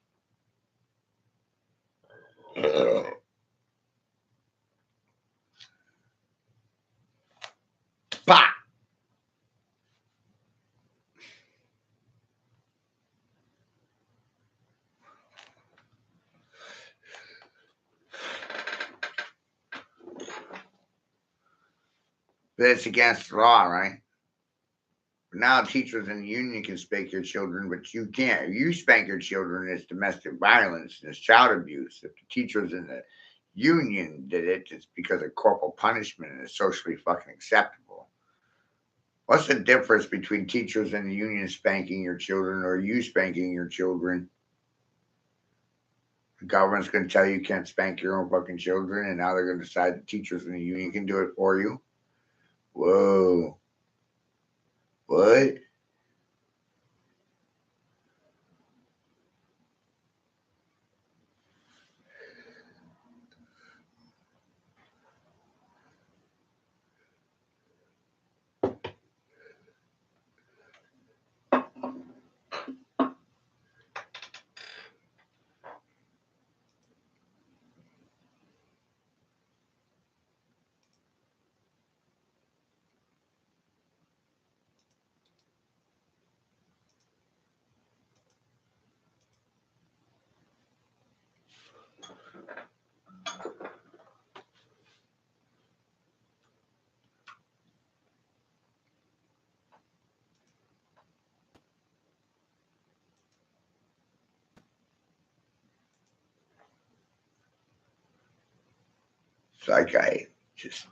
S3: Bah! But it's against the law, right? Now teachers in the union can spank your children, but you can't. If you spank your children, it's domestic violence and it's child abuse. If the teachers in the union did it, it's because of corporal punishment and it's socially fucking acceptable. What's the difference between teachers in the union spanking your children or you spanking your children? The government's going to tell you can't spank your own fucking children, and now they're going to decide the teachers in the union can do it for you. Whoa. What? It's like I just.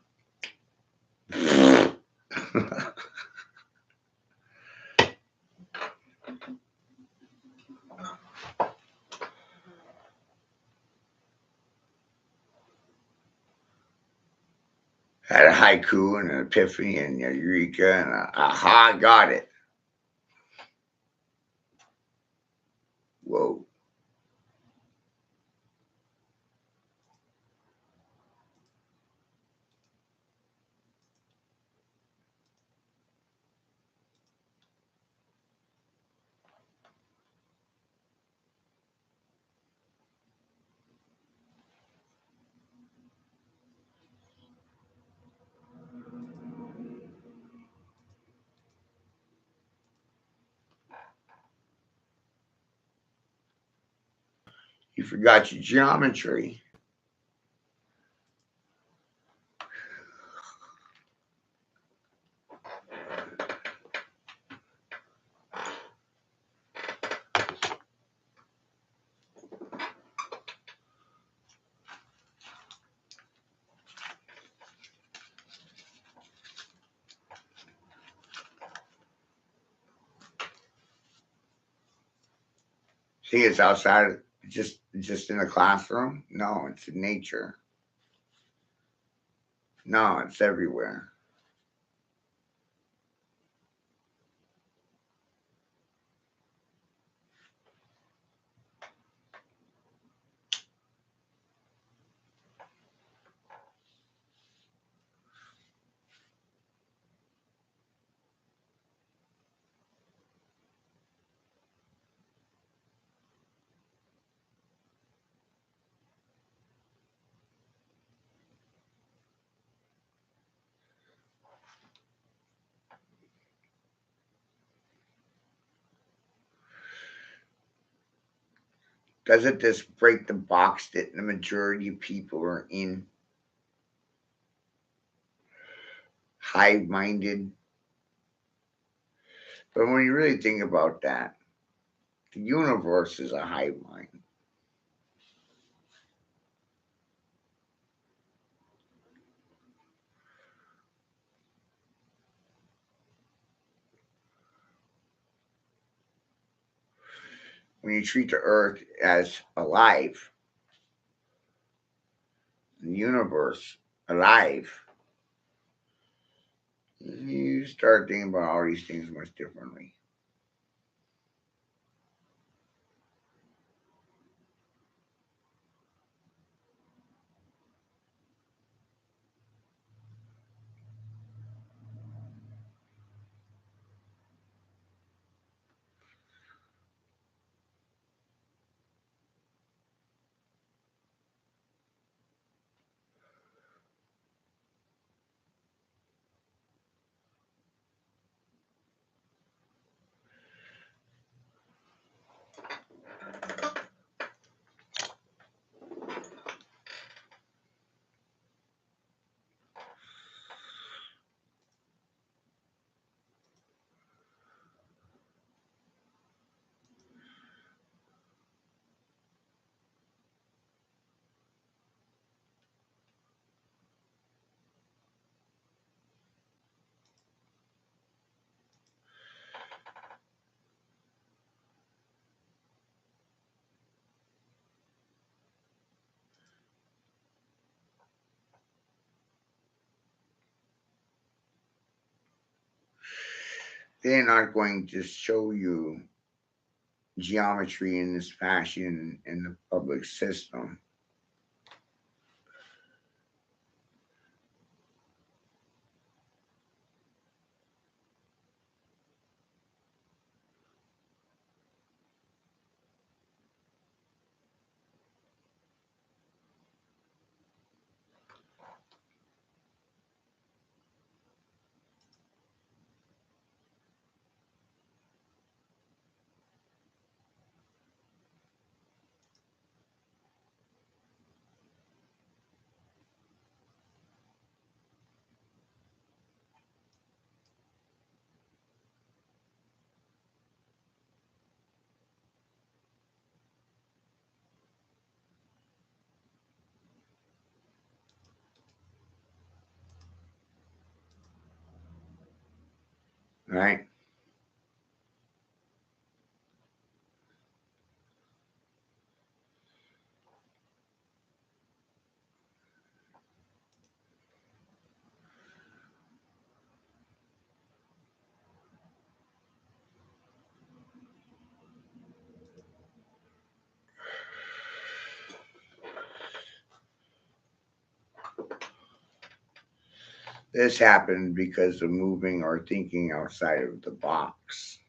S3: Had a haiku and an epiphany and a eureka and a aha, got it. Whoa. You forgot your geometry. See, it's outside, just in the classroom. No, it's in nature. No, it's everywhere. Doesn't this break the box that the majority of people are in? Hive minded. But when you really think about that, the universe is a hive mind. When you treat the earth as alive, the universe alive, you start thinking about all these things much differently. They're not going to show you geometry in this fashion in the public system. Right? This happened because of moving or thinking outside of the box.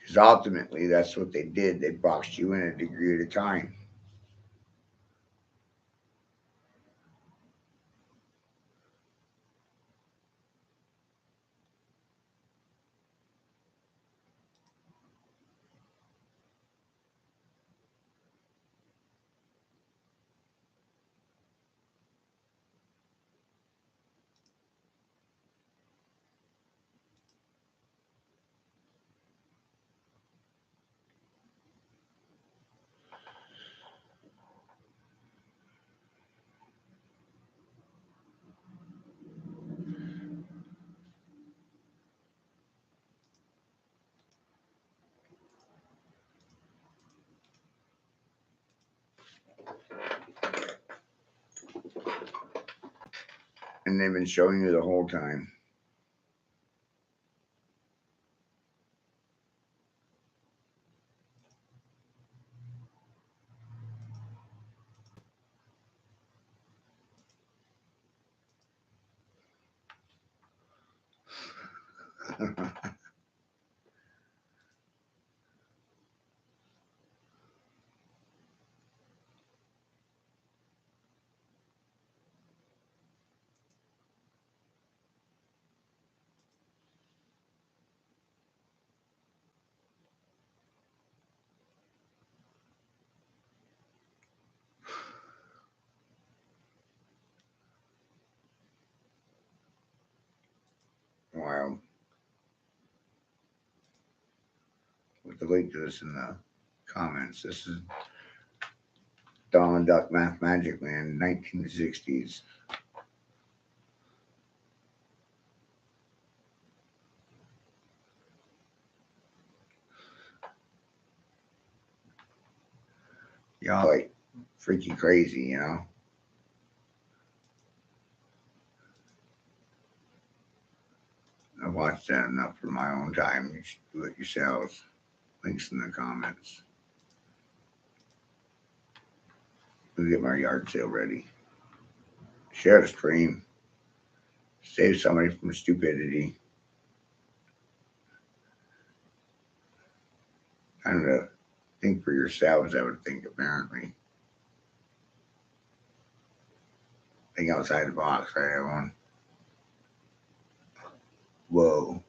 S3: Because ultimately, that's what they did. They boxed you in a degree at a time. And they've been showing you the whole time. Wow. With the link to this in the comments. This is Donald Duck Math Magic Man, 1960s. Y'all like freaky crazy, you know? I watched that enough for my own time. You should do it yourselves. Links in the comments. We'll get my yard sale ready. Share the stream. Save somebody from stupidity. Kind of think for yourselves, I would think, apparently. Think outside the box, right, everyone? Whoa.